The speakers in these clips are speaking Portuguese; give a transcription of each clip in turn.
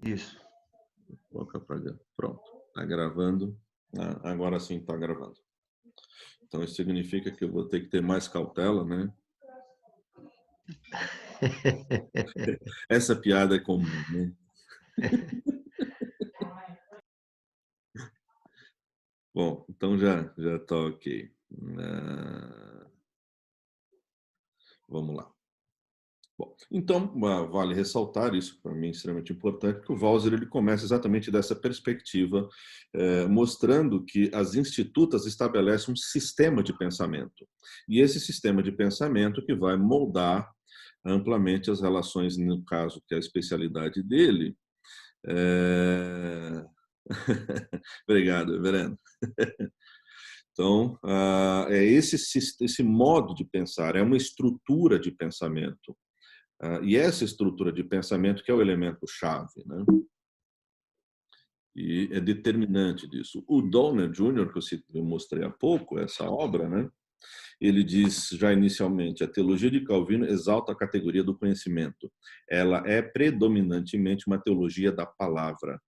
Isso. Vou colocar para cá. Pronto. Está gravando. Ah, agora sim está gravando. Então isso significa que eu vou ter que ter mais cautela, né? Essa piada é comum, né? Bom, então já está ok. Vamos lá. Bom, então, vale ressaltar isso, para mim é extremamente importante, que o Walser ele começa exatamente dessa perspectiva, mostrando que as institutas estabelecem um sistema de pensamento. E esse sistema de pensamento que vai moldar amplamente as relações, no caso, que é a especialidade dele. Obrigado, reverendo. Então, é esse modo de pensar, é uma estrutura de pensamento. E essa estrutura de pensamento que é o elemento chave, né? E é determinante disso. O Donner Jr., que eu mostrei há pouco, essa obra, né? Ele diz já inicialmente, a teologia de Calvino exalta a categoria do conhecimento. Ela é predominantemente uma teologia da palavra.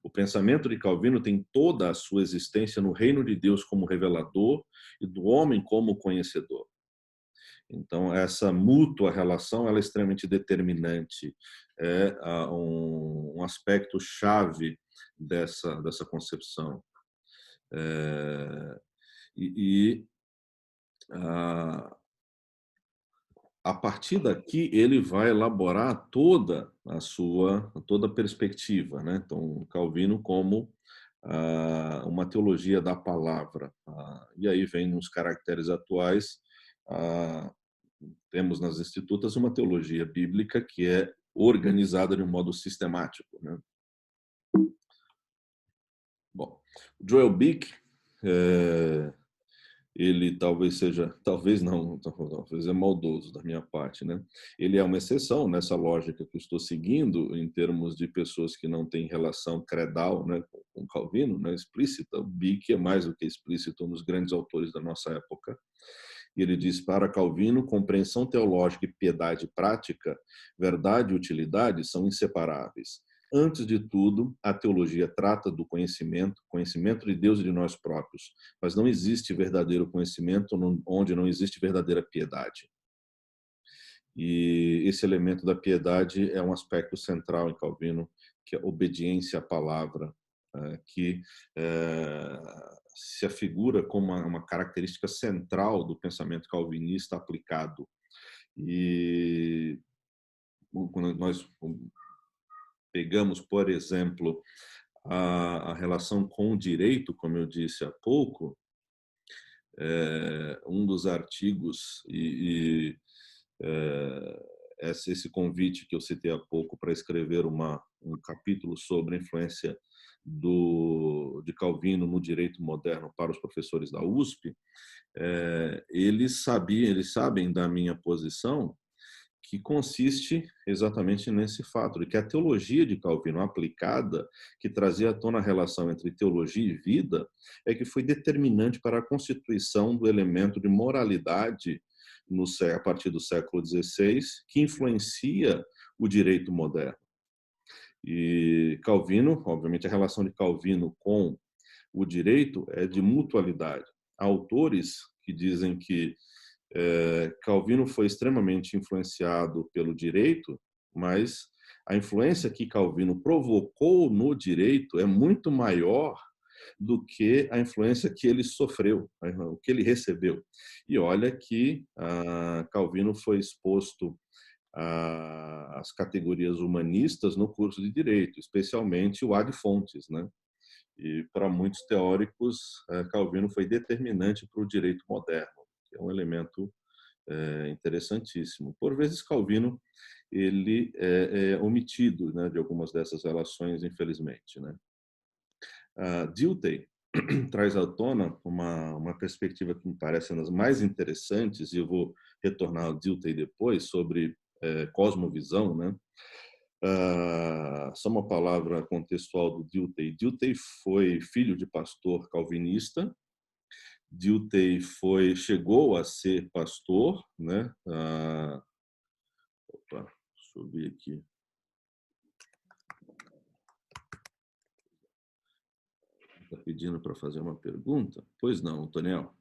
O pensamento de Calvino tem toda a sua existência no reino de Deus como revelador e do homem como conhecedor. Então, essa mútua relação ela é extremamente determinante, é um aspecto chave dessa concepção. E a partir daqui ele vai elaborar toda a perspectiva, né? Então, Calvino como uma teologia da palavra. E aí vem nos caracteres atuais, temos nas institutas uma teologia bíblica que é organizada de um modo sistemático, né? Bom, Joel Bick, ele talvez não, talvez é maldoso da minha parte, né? Ele é uma exceção nessa lógica que eu estou seguindo em termos de pessoas que não têm relação credal, né, com Calvino, né, explícita. O Bick é mais do que explícito, um dos grandes autores da nossa época. E ele diz, para Calvino, compreensão teológica e piedade prática, verdade e utilidade são inseparáveis. Antes de tudo, a teologia trata do conhecimento de Deus e de nós próprios, mas não existe verdadeiro conhecimento onde não existe verdadeira piedade. E esse elemento da piedade é um aspecto central em Calvino, que é a obediência à palavra, que se afigura como uma característica central do pensamento calvinista aplicado. E quando nós pegamos, por exemplo, a relação com o direito, como eu disse há pouco, um dos artigos esse convite que eu citei há pouco para escrever um capítulo sobre a influência de Calvino no direito moderno para os professores da USP, eles sabem da minha posição, que consiste exatamente nesse fato, de que a teologia de Calvino aplicada, que trazia à tona a relação entre teologia e vida, é que foi determinante para a constituição do elemento de moralidade a partir do século XVI, que influencia o direito moderno. E Calvino, obviamente, a relação de Calvino com o direito é de mutualidade. Há autores que dizem que Calvino foi extremamente influenciado pelo direito, mas a influência que Calvino provocou no direito é muito maior do que a influência que ele sofreu, o que ele recebeu. E olha que Calvino foi exposto às categorias humanistas no curso de direito, especialmente o ad fontes, né? E para muitos teóricos, Calvino foi determinante para o direito moderno, que é um elemento interessantíssimo. Por vezes, Calvino ele é omitido, né, de algumas dessas relações, infelizmente, né? Dilthey traz à tona uma perspectiva que me parece uma das mais interessantes, e eu vou retornar ao Dilthey depois, sobre cosmovisão, né? Só uma palavra contextual do Dilthey. Dilthey foi filho de pastor calvinista. Dilthey chegou a ser pastor, né? Opa, deixa eu ver aqui. Está pedindo para fazer uma pergunta? Pois não, Toniel.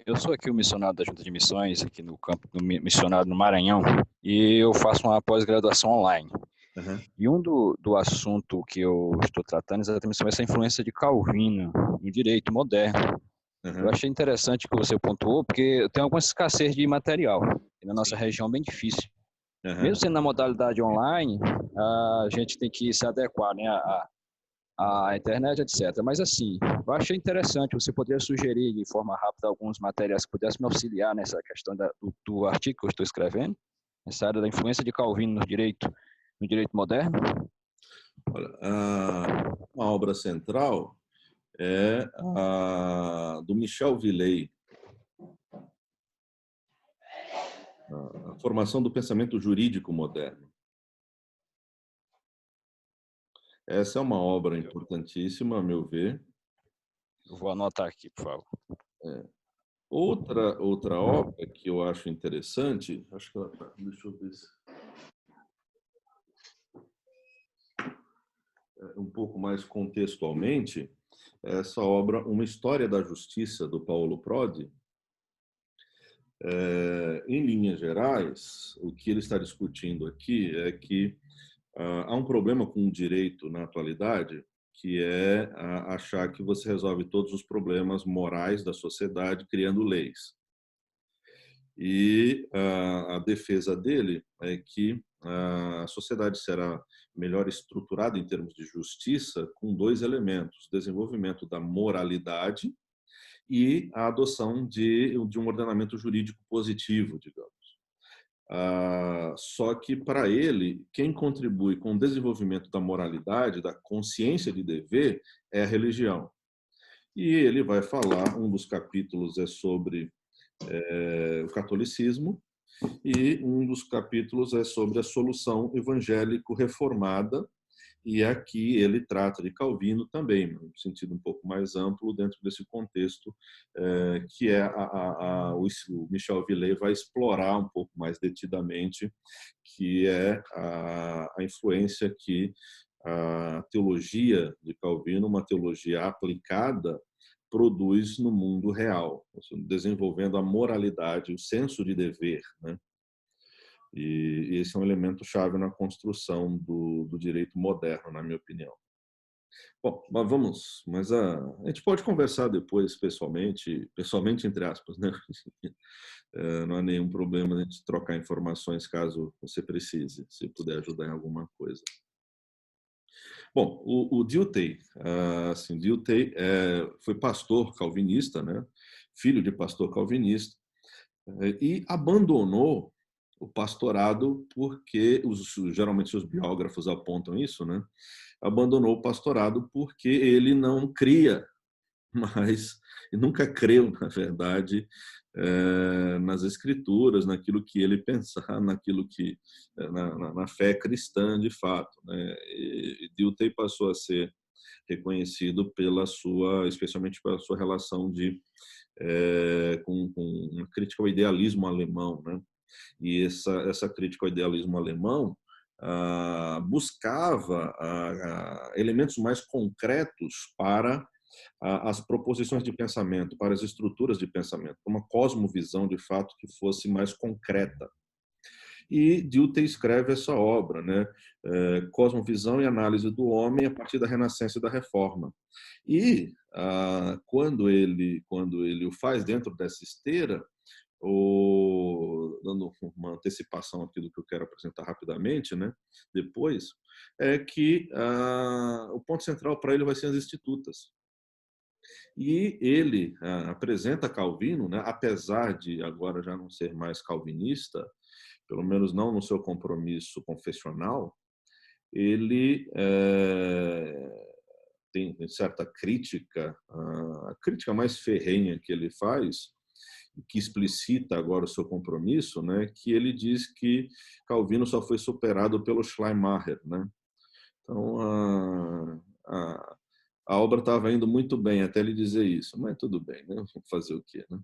Eu sou aqui o missionário da Junta de Missões, aqui no campo do missionário no Maranhão, e eu faço uma pós-graduação online. Uhum. E do assunto que eu estou tratando é exatamente sobre essa influência de Calvino no direito moderno. Eu Uhum. achei interessante que você pontuou, porque tem alguma escassez de material, e na nossa Sim. região bem difícil. Uhum. Mesmo sendo na modalidade online, a gente tem que se adequar, né, à internet, etc. Mas assim, eu achei interessante, você poderia sugerir de forma rápida alguns materiais que pudessem me auxiliar nessa questão do artigo que eu estou escrevendo, nessa área da influência de Calvino no direito moderno? Olha, uma obra central é a do Michel Villey, a formação do pensamento jurídico moderno. Essa é uma obra importantíssima, a meu ver. Eu vou anotar aqui, por favor. Outra obra que eu acho interessante, acho que ela tá, deixa eu ver se um pouco mais contextualmente, essa obra, Uma História da Justiça, do Paulo Prodi. Em linhas gerais, o que ele está discutindo aqui é que há um problema com o direito na atualidade, que é achar que você resolve todos os problemas morais da sociedade criando leis. E a defesa dele é que a sociedade será melhor estruturada em termos de justiça com dois elementos: desenvolvimento da moralidade e a adoção de um ordenamento jurídico positivo, digamos. Só que, para ele, quem contribui com o desenvolvimento da moralidade, da consciência de dever, é a religião. E ele vai falar, um dos capítulos é sobre o catolicismo, e um dos capítulos é sobre a solução evangélico-reformada, e aqui ele trata de Calvino também, no sentido um pouco mais amplo, dentro desse contexto, que é o Michel Villey vai explorar um pouco mais detidamente, que é a influência que a teologia de Calvino, uma teologia aplicada, produz no mundo real, desenvolvendo a moralidade, o senso de dever, né? E esse é um elemento chave na construção do direito moderno, na minha opinião. Bom, mas a gente pode conversar depois pessoalmente entre aspas, né? Não há nenhum problema a gente trocar informações caso você precise, se puder ajudar em alguma coisa. Bom, o Dilthey, assim, Dilthey foi pastor calvinista, né? Filho de pastor calvinista, e abandonou o pastorado porque geralmente os biógrafos apontam isso, né? Abandonou o pastorado porque ele não cria mais, e nunca creu, na verdade, nas escrituras, naquilo que ele pensava, naquilo que na fé cristã de fato, né? E Dilthey passou a ser reconhecido especialmente pela sua relação com uma crítica ao idealismo alemão, né? E essa crítica ao idealismo alemão buscava elementos mais concretos para as proposições de pensamento, para as estruturas de pensamento, uma cosmovisão de fato que fosse mais concreta. E Dilthey escreve essa obra, né? Cosmovisão e Análise do Homem a partir da Renascença e da Reforma. E quando ele o faz dentro dessa esteira, dando uma antecipação aqui do que eu quero apresentar rapidamente, né? Depois, é que o ponto central para ele vai ser as institutas. E ele apresenta Calvino, né? Apesar de agora já não ser mais calvinista, pelo menos não no seu compromisso confessional, ele tem certa crítica, a crítica mais ferrenha que ele faz, que explicita agora o seu compromisso, né, que ele diz que Calvino só foi superado pelo Schleiermacher, né? Então a obra estava indo muito bem até ele dizer isso, mas tudo bem, né? Vamos fazer o quê, né?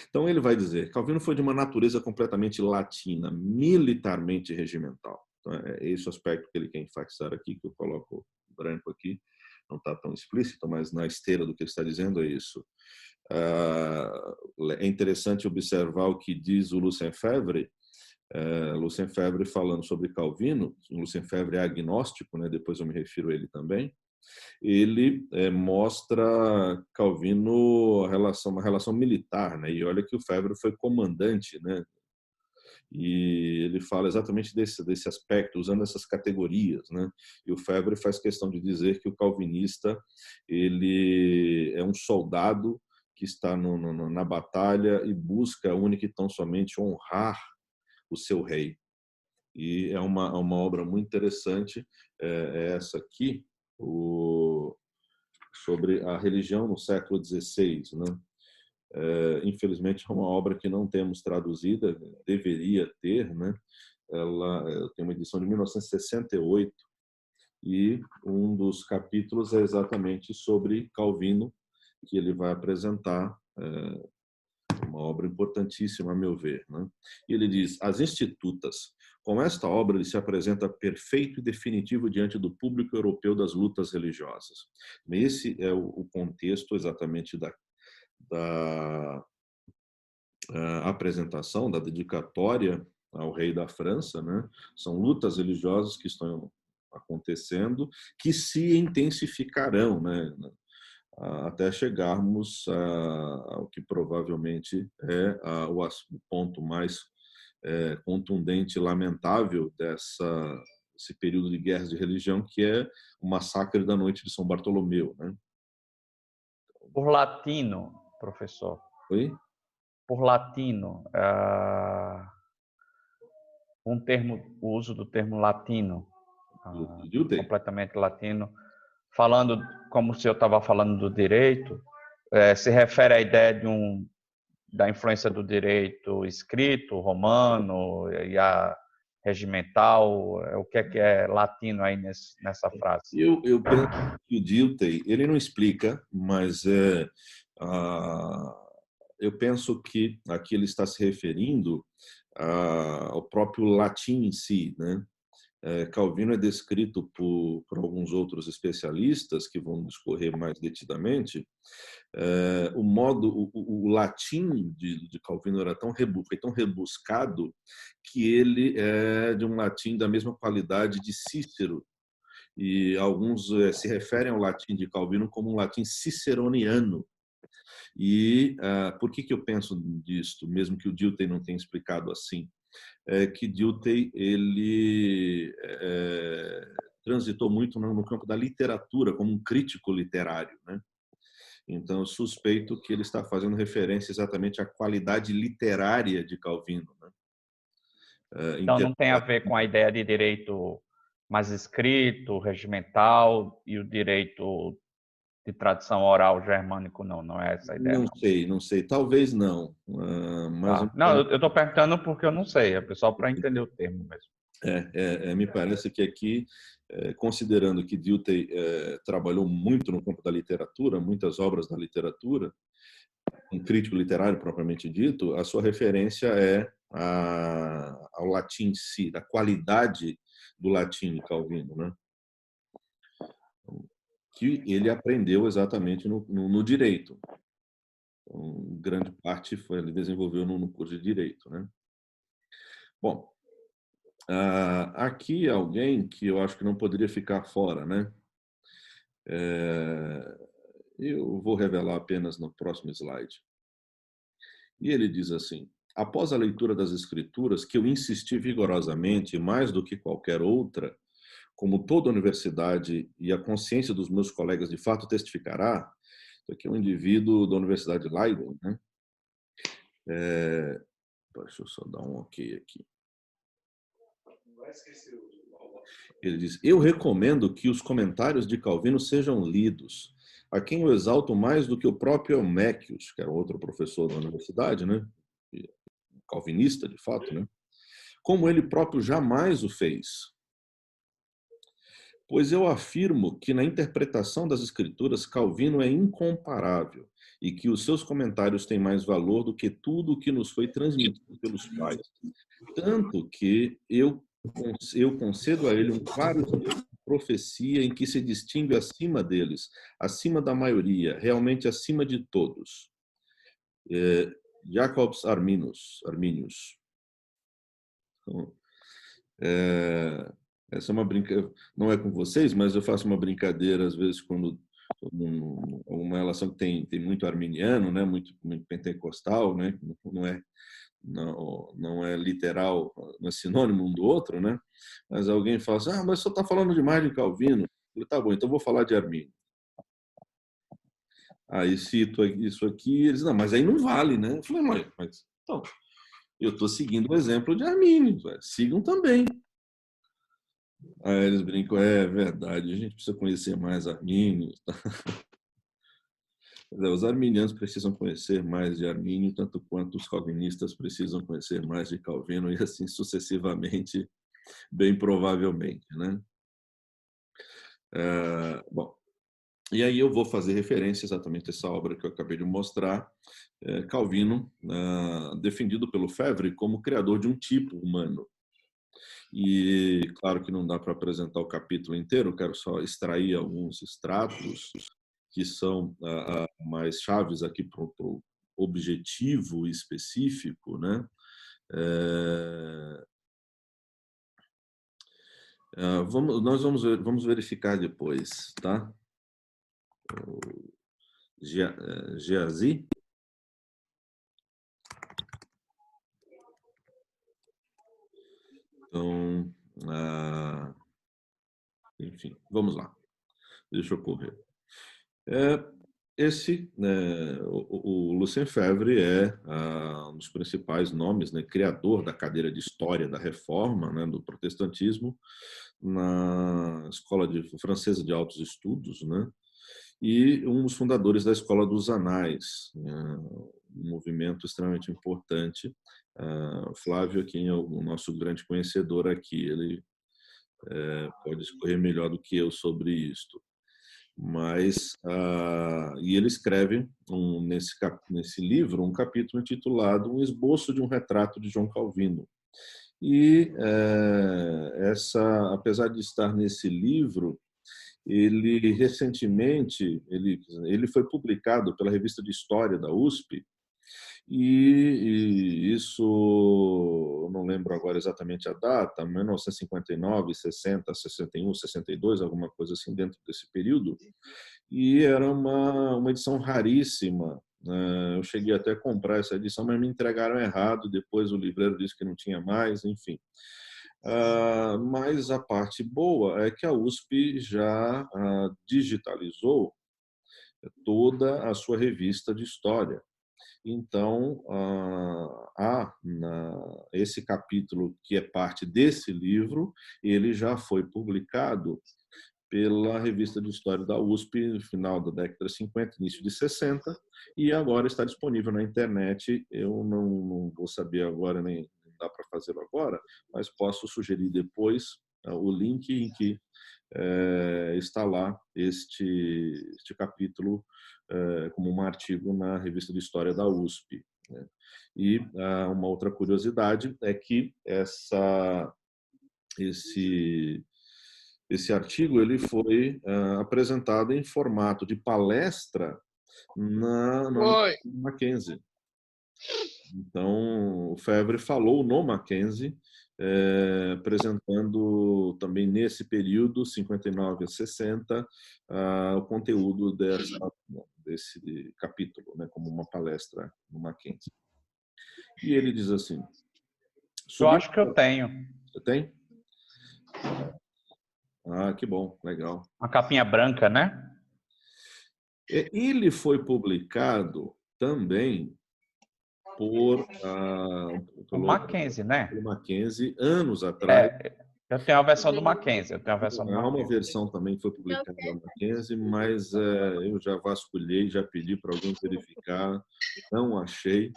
Então ele vai dizer, Calvino foi de uma natureza completamente latina, militarmente regimental. Então, é esse o aspecto que ele quer enfatizar aqui, que eu coloco branco aqui, não está tão explícito, mas na esteira do que ele está dizendo é isso. É interessante observar o que diz o Lucien Febvre. Lucien Febvre falando sobre Calvino. Lucien Febvre é agnóstico, né? Depois eu me refiro a ele também. Ele mostra Calvino uma relação militar, né? E olha que o Febvre foi comandante, né? E ele fala exatamente desse aspecto, usando essas categorias, né? E o Febvre faz questão de dizer que o calvinista ele é um soldado que está na batalha e busca única e tão somente honrar o seu rei. E é uma obra muito interessante, essa aqui, sobre a religião no século XVI, né? Infelizmente é uma obra que não temos traduzida, deveria ter, né? Ela tem uma edição de 1968 e um dos capítulos é exatamente sobre Calvino, que ele vai apresentar, uma obra importantíssima, a meu ver, né? E ele diz: as Institutas. Com esta obra, ele se apresenta perfeito e definitivo diante do público europeu das lutas religiosas. Esse é o contexto exatamente da apresentação, da dedicatória ao rei da França, né? São lutas religiosas que estão acontecendo, que se intensificarão, né? Até chegarmos ao que provavelmente é o ponto mais contundente e lamentável desse período de guerras de religião, que é o massacre da noite de São Bartolomeu, né? Por latino, professor. Oi? Por latino, o uso do termo latino, completamente latino, falando como se eu estava falando do direito, se refere à ideia da influência do direito escrito, romano e a regimental. O que é latino aí nessa frase? Eu penso que o Dilthey, ele não explica, mas eu penso que aqui ele está se referindo ao próprio latim em si, né? Calvino é descrito por alguns outros especialistas que vão discorrer mais detidamente. O latim de Calvino foi tão rebuscado que ele é de um latim da mesma qualidade de Cícero, e alguns se referem ao latim de Calvino como um latim ciceroniano. E por que eu penso disto, mesmo que o Dilthey não tenha explicado assim? Que Dilthey ele transitou muito no campo da literatura, como um crítico literário, né? Então, eu suspeito que ele está fazendo referência exatamente à qualidade literária de Calvino, né? Então, não tem a ver com a ideia de direito mais escrito, regimental, e o direito de tradição oral germânico, não é essa a ideia? Não sei, talvez não. Mas não, eu estou perguntando porque eu não sei, é pessoal para entender o termo mesmo. Me parece que aqui, considerando que Dilthey trabalhou muito no campo da literatura, muitas obras da literatura, um crítico literário propriamente dito, a sua referência é ao latim em si, da qualidade do latim de Calvino, né? Que ele aprendeu exatamente no direito. Então, grande parte ele desenvolveu no curso de direito, né? Bom, aqui alguém que eu acho que não poderia ficar fora, né? Eu vou revelar apenas no próximo slide. E ele diz assim: após a leitura das Escrituras, que eu insisti vigorosamente, mais do que qualquer outra, como toda universidade e a consciência dos meus colegas de fato testificará, isso aqui é um indivíduo da Universidade de Leiden, né? Deixa eu só dar um ok aqui. Ele diz: eu recomendo que os comentários de Calvino sejam lidos. A quem eu exalto mais do que o próprio Helméchios, que era outro professor da universidade, né? Calvinista, de fato, né? Como ele próprio jamais o fez. Pois eu afirmo que na interpretação das Escrituras, Calvino é incomparável e que os seus comentários têm mais valor do que tudo o que nos foi transmitido pelos pais. Tanto que eu concedo a ele um claro profecia em que se distingue acima deles, acima da maioria, realmente acima de todos. Jacobs Arminius. Então, essa é uma brincadeira, não é com vocês, mas eu faço uma brincadeira às vezes quando uma relação que tem muito arminiano, né, muito pentecostal, né, não é literal, não é sinônimo um do outro, né? Mas alguém fala assim, mas você está falando demais de Calvino. Eu falei, tá bom, então vou falar de Armínio. Aí cito isso aqui, eles não, mas aí não vale, né? Eu falei, mas então, eu estou seguindo o exemplo de Armínio, sigam também. Aí eles brincam, é verdade, a gente precisa conhecer mais Armínio. Os arminianos precisam conhecer mais de Armínio, tanto quanto os calvinistas precisam conhecer mais de Calvino, e assim sucessivamente, bem provavelmente, né? Bom, e aí eu vou fazer referência exatamente a essa obra que eu acabei de mostrar, Calvino, defendido pelo Febvre como criador de um tipo humano. E claro que não dá para apresentar o capítulo inteiro, quero só extrair alguns extratos que são mais chaves aqui para o objetivo específico, né? Nós vamos verificar depois, tá? Geazi. Então, enfim, vamos lá. Deixa eu correr. O Lucien Febvre é um dos principais nomes, né, criador da cadeira de História da Reforma, né, do protestantismo, na Escola Francesa de Altos Estudos, né, e um dos fundadores da Escola dos Anais, um movimento extremamente importante. Flávio, aqui é o nosso grande conhecedor aqui, ele pode escorrer melhor do que eu sobre isto. Mas e ele escreve nesse livro um capítulo intitulado Um Esboço de um Retrato de João Calvino. E apesar de estar nesse livro, ele recentemente ele foi publicado pela Revista de História da USP, e isso, não lembro agora exatamente a data, 1959, 60, 61, 62, alguma coisa assim dentro desse período, e era uma edição raríssima. Eu cheguei até a comprar essa edição, mas me entregaram errado, depois o livreiro disse que não tinha mais, enfim. Mas a parte boa é que a USP já digitalizou toda a sua revista de história. Então, esse capítulo, que é parte desse livro, ele já foi publicado pela Revista de História da USP no final da década de 50, início de 60, e agora está disponível na internet. Eu não vou saber agora, nem dá para fazê-lo agora, mas posso sugerir depois o link em que está lá este capítulo como um artigo na Revista de História da USP. Né? E uma outra curiosidade é que esse artigo ele foi apresentado em formato de palestra na Mackenzie. Então, o Febvre falou no Mackenzie, apresentando também nesse período, 59 a 60, o conteúdo desse capítulo, né, como uma palestra no Mackenzie. E ele diz assim... Eu acho que eu tenho. Você tem? Que bom, legal. Uma capinha branca, né? Ele foi publicado também pelo Mackenzie, né? Pelo Mackenzie, anos atrás. Eu tenho a versão do Mackenzie. Há uma versão também que foi publicada no Mackenzie, mas eu já vasculhei, já pedi para alguém verificar, não achei.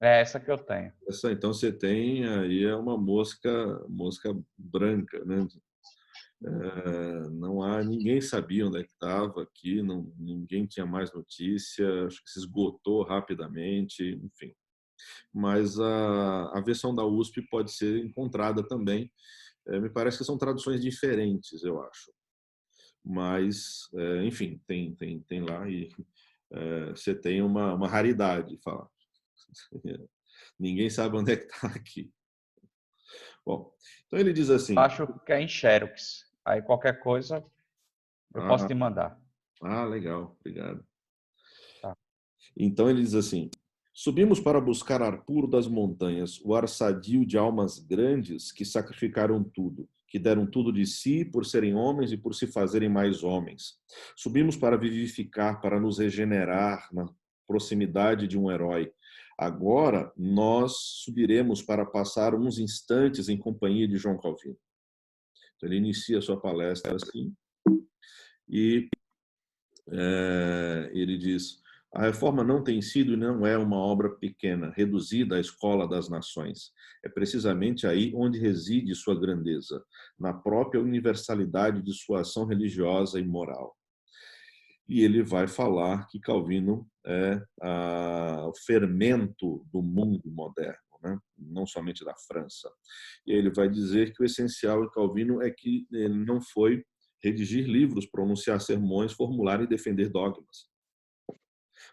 É essa que eu tenho. Então você tem aí uma mosca branca, né? Não há, ninguém sabia onde é que estava aqui, ninguém tinha mais notícia, acho que se esgotou rapidamente, enfim. Mas a versão da USP pode ser encontrada também. Me parece que são traduções diferentes, eu acho. mas, enfim, tem lá e você tem uma raridade. Fala. Ninguém sabe onde é que está aqui. Bom, então ele diz assim... Acho que é em Xerox. Aí qualquer coisa eu posso te mandar. Legal, obrigado. Tá. Então ele diz assim: subimos para buscar ar puro das montanhas, o ar sadio de almas grandes que sacrificaram tudo, que deram tudo de si por serem homens e por se fazerem mais homens. Subimos para vivificar, para nos regenerar na proximidade de um herói. Agora nós subiremos para passar uns instantes em companhia de João Calvino. Então, ele inicia a sua palestra assim e ele diz: a reforma não tem sido e não é uma obra pequena, reduzida à escola das nações. É precisamente aí onde reside sua grandeza, na própria universalidade de sua ação religiosa e moral. E ele vai falar que Calvino é o fermento do mundo moderno, né? Não somente da França. E ele vai dizer que o essencial em Calvino é que ele não foi redigir livros, pronunciar sermões, formular e defender dogmas,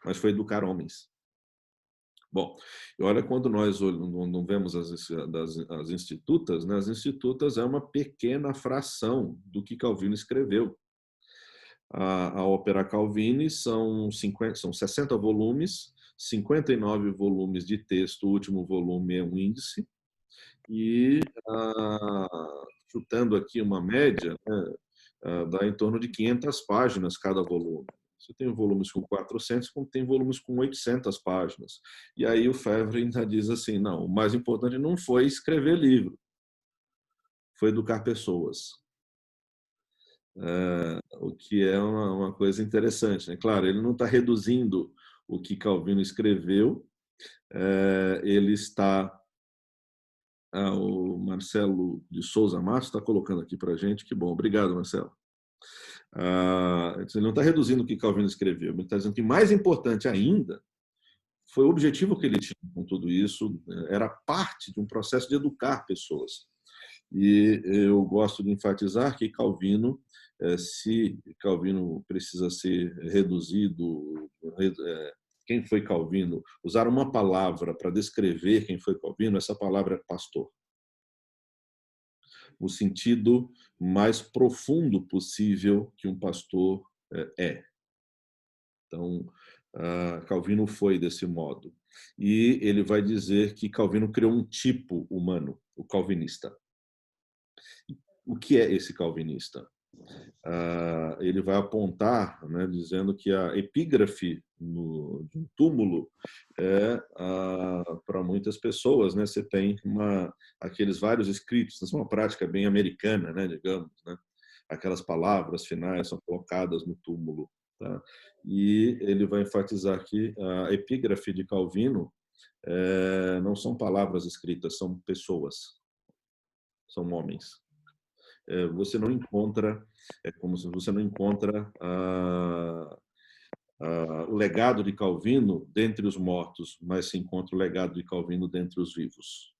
mas foi educar homens. Bom, e olha, quando nós não vemos as institutas, né? As institutas é uma pequena fração do que Calvino escreveu. A Opera Calvini são 60 volumes, 59 volumes de texto, o último volume é um índice, e chutando aqui uma média, né, dá em torno de 500 páginas cada volume. Você tem volumes com 400, como tem volumes com 800 páginas. E aí o Febvre ainda diz assim, não, o mais importante não foi escrever livro, foi educar pessoas. O que é uma coisa interessante, né? Claro, ele não está reduzindo o que Calvino escreveu, ele está... o Marcelo de Souza Matos está colocando aqui para a gente, que bom, obrigado, Marcelo. Ele não está reduzindo o que Calvino escreveu, ele está dizendo que mais importante ainda foi o objetivo que ele tinha com tudo isso, era parte de um processo de educar pessoas. E eu gosto de enfatizar que Calvino, se Calvino precisa ser reduzido, quem foi Calvino, usar uma palavra para descrever quem foi Calvino, essa palavra é pastor. O sentido mais profundo possível que um pastor é. Então, Calvino foi desse modo. E ele vai dizer que Calvino criou um tipo humano, o calvinista. O que é esse calvinista? Ele vai apontar, né, dizendo que a epígrafe de um túmulo para muitas pessoas, né, você tem aqueles vários escritos, isso é uma prática bem americana, né, digamos, né, aquelas palavras finais são colocadas no túmulo, tá? E ele vai enfatizar que a epígrafe de Calvino não são palavras escritas, são pessoas, são homens. Você não encontra, é como se você não encontra o legado de Calvino dentre os mortos, mas se encontra o legado de Calvino dentre os vivos.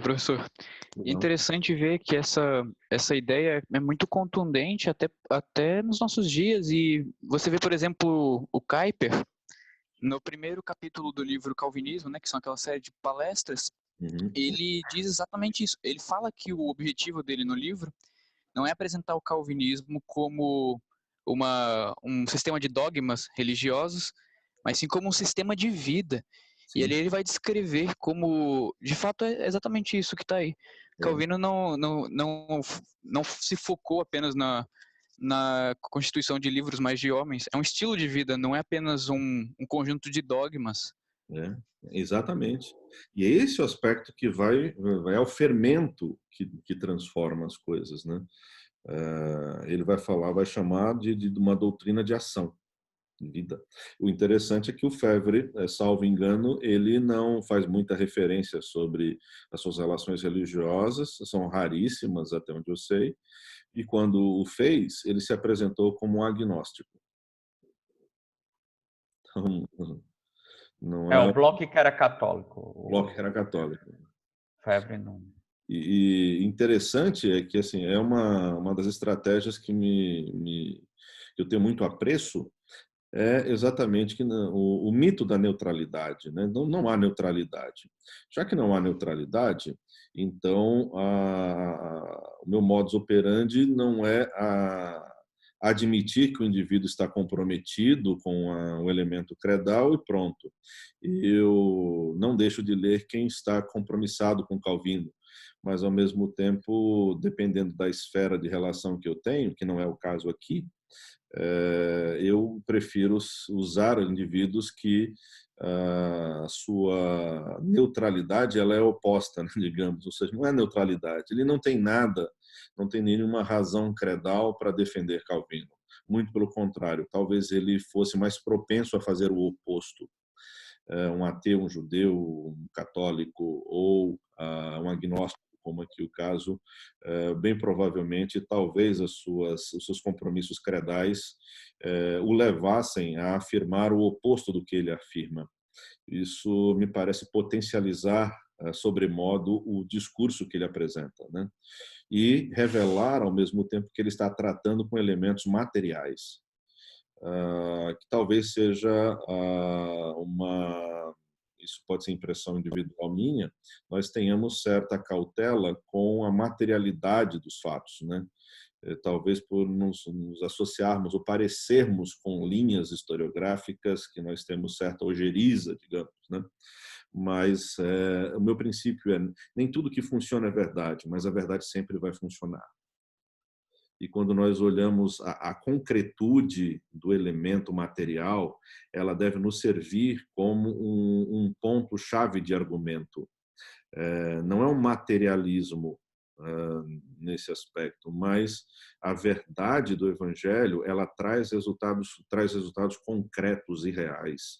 Professor, interessante ver que essa ideia é muito contundente até nos nossos dias, e você vê, por exemplo, o Kuyper, no primeiro capítulo do livro Calvinismo, né, que são aquela série de palestras, ele diz exatamente isso. Ele fala que o objetivo dele no livro não é apresentar o calvinismo como um sistema de dogmas religiosos, mas sim como um sistema de vida. Sim. E ali ele vai descrever como, de fato, é exatamente isso que está aí. Calvino não se focou apenas na constituição de livros mais de homens. É um estilo de vida, não é apenas um conjunto de dogmas. Exatamente. E é esse o aspecto que vai ao fermento que transforma as coisas, né? Ele vai chamar de uma doutrina de ação, de vida. O interessante é que o Febvre, salvo engano, ele não faz muita referência sobre as suas relações religiosas, são raríssimas até onde eu sei, e quando o fez, ele se apresentou como um agnóstico. Então, não o Bloch que era católico. O Bloch era católico. Febvre não. E interessante é que assim é uma das estratégias que eu tenho muito apreço, é exatamente que o mito da neutralidade, né? Não há neutralidade. Já que não há neutralidade, então o meu modus operandi não é admitir que o indivíduo está comprometido com o elemento credal e pronto. Eu não deixo de ler quem está compromissado com Calvino, mas ao mesmo tempo, dependendo da esfera de relação que eu tenho, que não é o caso aqui, eu prefiro usar indivíduos que a sua neutralidade ela é oposta, né, digamos, ou seja, não é neutralidade. Ele não tem nada, não tem nenhuma razão credal para defender Calvino. Muito pelo contrário, talvez ele fosse mais propenso a fazer o oposto. Um ateu, um judeu, um católico ou um agnóstico, como aqui o caso, bem provavelmente, talvez os seus compromissos credais o levassem a afirmar o oposto do que ele afirma. Isso me parece potencializar sobremodo o discurso que ele apresenta, né? E revelar ao mesmo tempo que ele está tratando com elementos materiais, que talvez seja isso pode ser impressão individual minha, nós tenhamos certa cautela com a materialidade dos fatos, né? Talvez por nos associarmos ou parecermos com linhas historiográficas que nós temos certa ojeriza, digamos, né? Mas o meu princípio é nem tudo que funciona é verdade, mas a verdade sempre vai funcionar. E quando nós olhamos a concretude do elemento material, ela deve nos servir como um ponto-chave de argumento. Não é um materialismo nesse aspecto, mas a verdade do Evangelho ela traz resultados concretos e reais.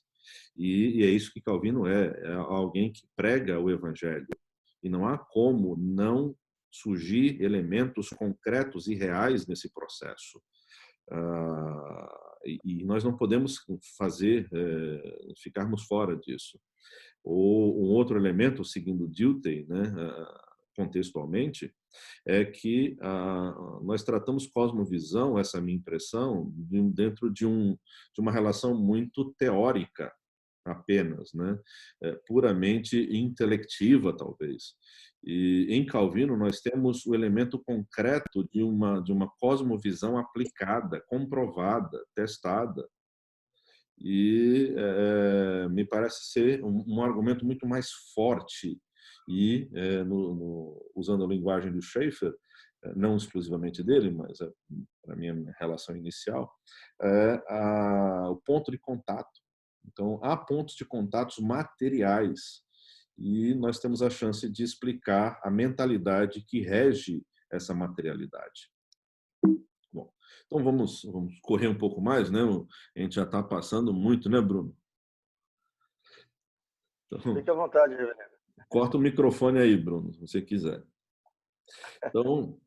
E é isso que Calvino é alguém que prega o Evangelho. E não há como não surgir elementos concretos e reais nesse processo. E nós não podemos ficarmos fora disso. Ou um outro elemento, seguindo Dilthey, né, contextualmente, é que nós tratamos cosmovisão, essa é a minha impressão, dentro de uma relação muito teórica apenas, né, puramente intelectiva, talvez. E em Calvino nós temos o elemento concreto de uma cosmovisão aplicada, comprovada, testada. E me parece ser um argumento muito mais forte e, usando a linguagem do Schaeffer, não exclusivamente dele, mas para a minha relação inicial, o ponto de contato. Então, há pontos de contatos materiais e nós temos a chance de explicar a mentalidade que rege essa materialidade. Bom, então vamos correr um pouco mais, né? A gente já está passando muito, né, Bruno? Então, fique à vontade, Reverendo. Corta o microfone aí, Bruno, se você quiser. Então,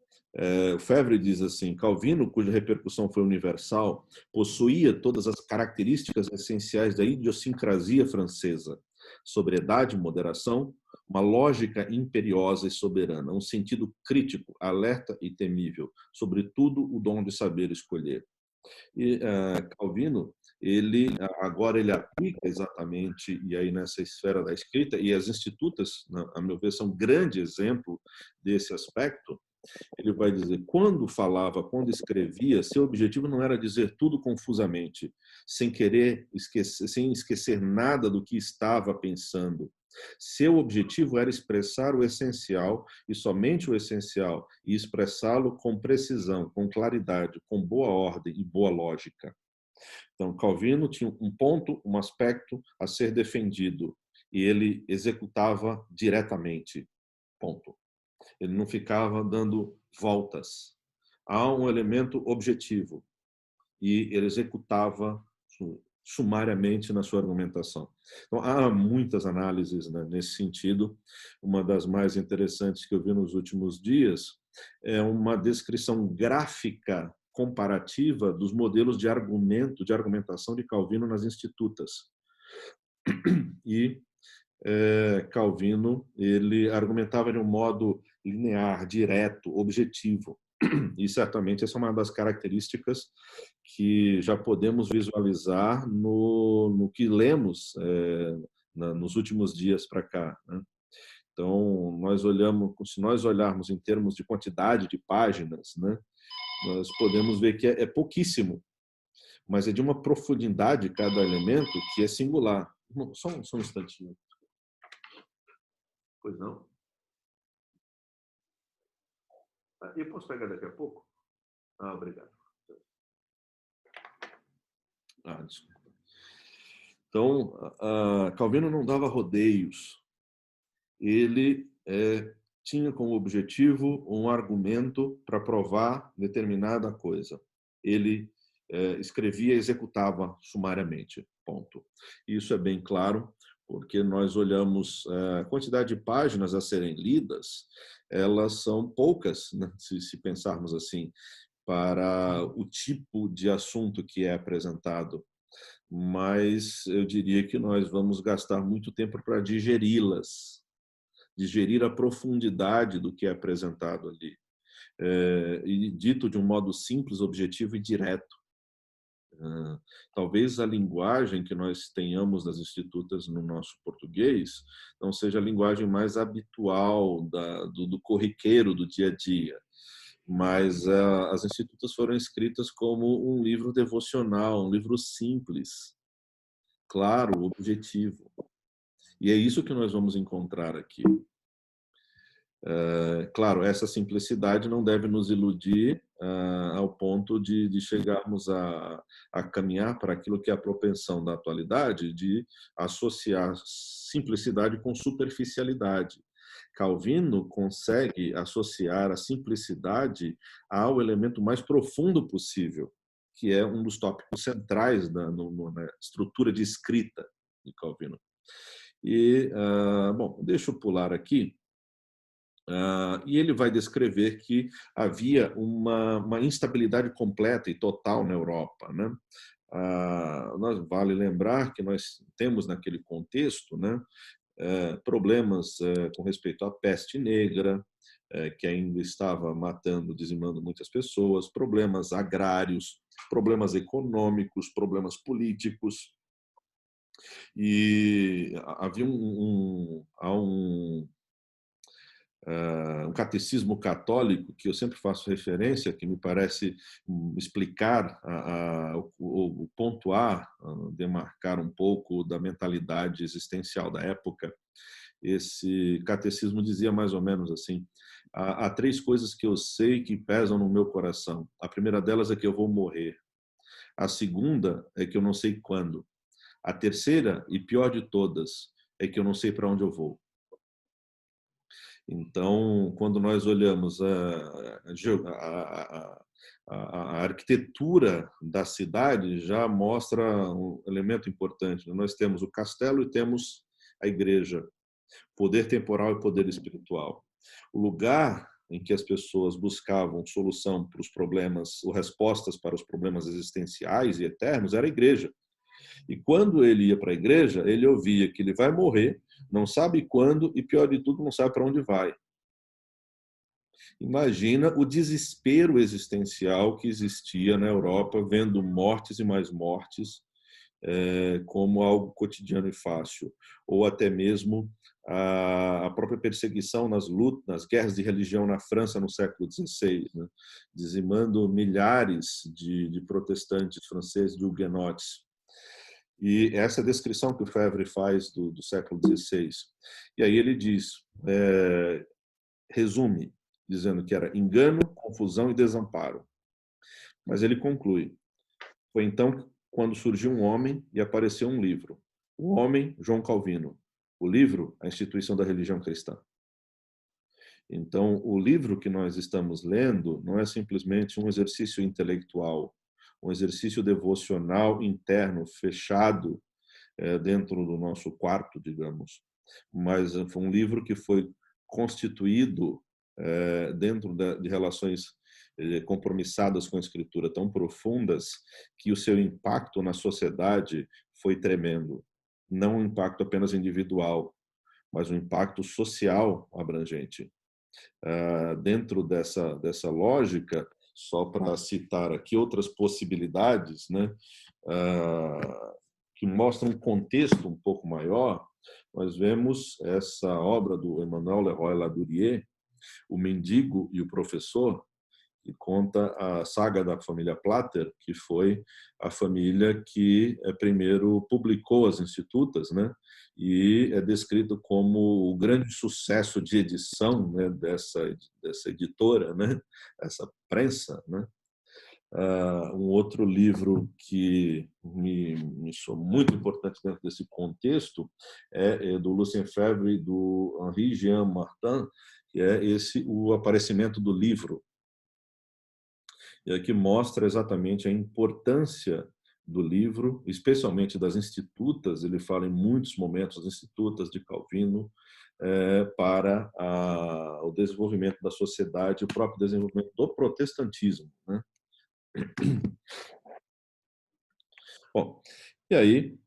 o Febvre diz assim: Calvino, cuja repercussão foi universal, possuía todas as características essenciais da idiosincrasia francesa: sobriedade, moderação, uma lógica imperiosa e soberana, um sentido crítico, alerta e temível, sobretudo o dom de saber escolher. E Calvino, agora ele aplica exatamente, e aí nessa esfera da escrita, e as institutas, a meu ver, são um grande exemplo desse aspecto. Ele vai dizer, quando falava, quando escrevia, seu objetivo não era dizer tudo confusamente, sem esquecer nada do que estava pensando. Seu objetivo era expressar o essencial e somente o essencial, e expressá-lo com precisão, com claridade, com boa ordem e boa lógica. Então, Calvino tinha um ponto, um aspecto a ser defendido, e ele executava diretamente. Ponto. Ele não ficava dando voltas. Há um elemento objetivo e ele executava sumariamente na sua argumentação. Então, há muitas análises, né, nesse sentido. Uma das mais interessantes que eu vi nos últimos dias é uma descrição gráfica comparativa dos modelos de argumentação de Calvino nas institutas. E Calvino ele argumentava de um modo linear, direto, objetivo. E certamente essa é uma das características que já podemos visualizar no que lemos nos últimos dias para cá, né? Então, se nós olharmos em termos de quantidade de páginas, né, nós podemos ver que é pouquíssimo, mas é de uma profundidade cada elemento que é singular. Só um instantinho. Pois não? Eu posso pegar daqui a pouco? Obrigado. Desculpa. Então, Calvino não dava rodeios. Ele tinha como objetivo um argumento para provar determinada coisa. Ele escrevia e executava sumariamente. Ponto. Isso é bem claro, porque nós olhamos a quantidade de páginas a serem lidas, elas são poucas, né, se pensarmos assim, para o tipo de assunto que é apresentado. Mas eu diria que nós vamos gastar muito tempo para digeri-las, digerir a profundidade do que é apresentado ali. E dito de um modo simples, objetivo e direto. Talvez a linguagem que nós tenhamos nas institutas no nosso português não seja a linguagem mais habitual do corriqueiro do dia a dia, mas as institutas foram escritas como um livro devocional, um livro simples, claro, objetivo. E é isso que nós vamos encontrar aqui. Claro, essa simplicidade não deve nos iludir ao ponto de chegarmos a caminhar para aquilo que é a propensão da atualidade de associar simplicidade com superficialidade. Calvino consegue associar a simplicidade ao elemento mais profundo possível, que é um dos tópicos centrais na estrutura de escrita de Calvino. E, bom, deixa eu pular aqui. E ele vai descrever que havia uma instabilidade completa e total na Europa, né? Vale lembrar que nós temos naquele contexto, né, problemas com respeito à peste negra, que ainda estava matando, dizimando muitas pessoas, problemas agrários, problemas econômicos, problemas políticos. E havia um catecismo católico que eu sempre faço referência, que me parece explicar ou pontuar, demarcar um pouco da mentalidade existencial da época. Esse catecismo dizia mais ou menos assim: há 3 coisas que eu sei que pesam no meu coração. A primeira delas é que eu vou morrer. A segunda é que eu não sei quando. A terceira, e pior de todas, é que eu não sei para onde eu vou. Então, quando nós olhamos a arquitetura da cidade, já mostra um elemento importante. Nós temos o castelo e temos a igreja, poder temporal e poder espiritual. O lugar em que as pessoas buscavam solução para os problemas, ou respostas para os problemas existenciais e eternos, era a igreja. E quando ele ia para a igreja, ele ouvia que ele vai morrer, não sabe quando e, pior de tudo, não sabe para onde vai. Imagina o desespero existencial que existia na Europa, vendo mortes e mais mortes como algo cotidiano e fácil, ou até mesmo a própria perseguição nas lutas, nas guerras de religião na França no século XVI, né? Dizimando milhares de protestantes franceses, de huguenotes. E essa descrição que o Febvre faz do século XVI. E aí ele diz, resume, dizendo que era engano, confusão e desamparo. Mas ele conclui: foi então quando surgiu um homem e apareceu um livro. O homem, João Calvino. O livro, a instituição da religião cristã. Então, o livro que nós estamos lendo não é simplesmente um exercício intelectual, um exercício devocional interno, fechado dentro do nosso quarto, digamos. Mas foi um livro que foi constituído dentro de relações compromissadas com a escritura tão profundas que o seu impacto na sociedade foi tremendo. Não um impacto apenas individual, mas um impacto social abrangente. Dentro dessa lógica, só para citar aqui outras possibilidades, né, que mostram um contexto um pouco maior, nós vemos essa obra do Emmanuel Leroy Ladurie, O Mendigo e o Professor, que conta a saga da família Plater, que foi a família que primeiro publicou as Institutas, né? E é descrito como o grande sucesso de edição, né, dessa editora, né? Essa prensa, né? Um outro livro que me soa muito importante dentro desse contexto é do Lucien Febvre e do Henri Jean Martin, que é O Aparecimento do Livro, que mostra exatamente a importância do livro, especialmente das institutas. Ele fala em muitos momentos das institutas de Calvino para o desenvolvimento da sociedade, o próprio desenvolvimento do protestantismo, né? Bom, e aí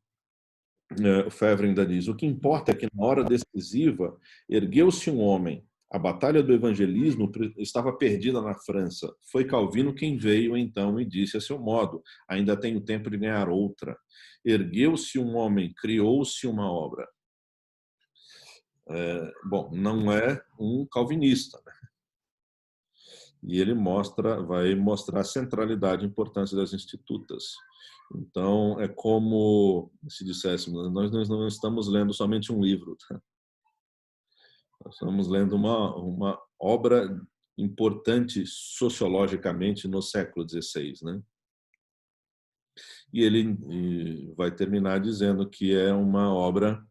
o Febvre ainda diz: o que importa é que na hora decisiva ergueu-se um homem. A batalha do evangelismo estava perdida na França. Foi Calvino quem veio então e disse a seu modo: ainda tenho tempo de ganhar outra. Ergueu-se um homem, criou-se uma obra. Bom, não é um calvinista, né? E ele vai mostrar a centralidade e importância das institutas. Então, é como se disséssemos: nós não estamos lendo somente um livro, tá? Nós estamos lendo uma obra importante sociologicamente no século XVI, né? E ele vai terminar dizendo que é uma obra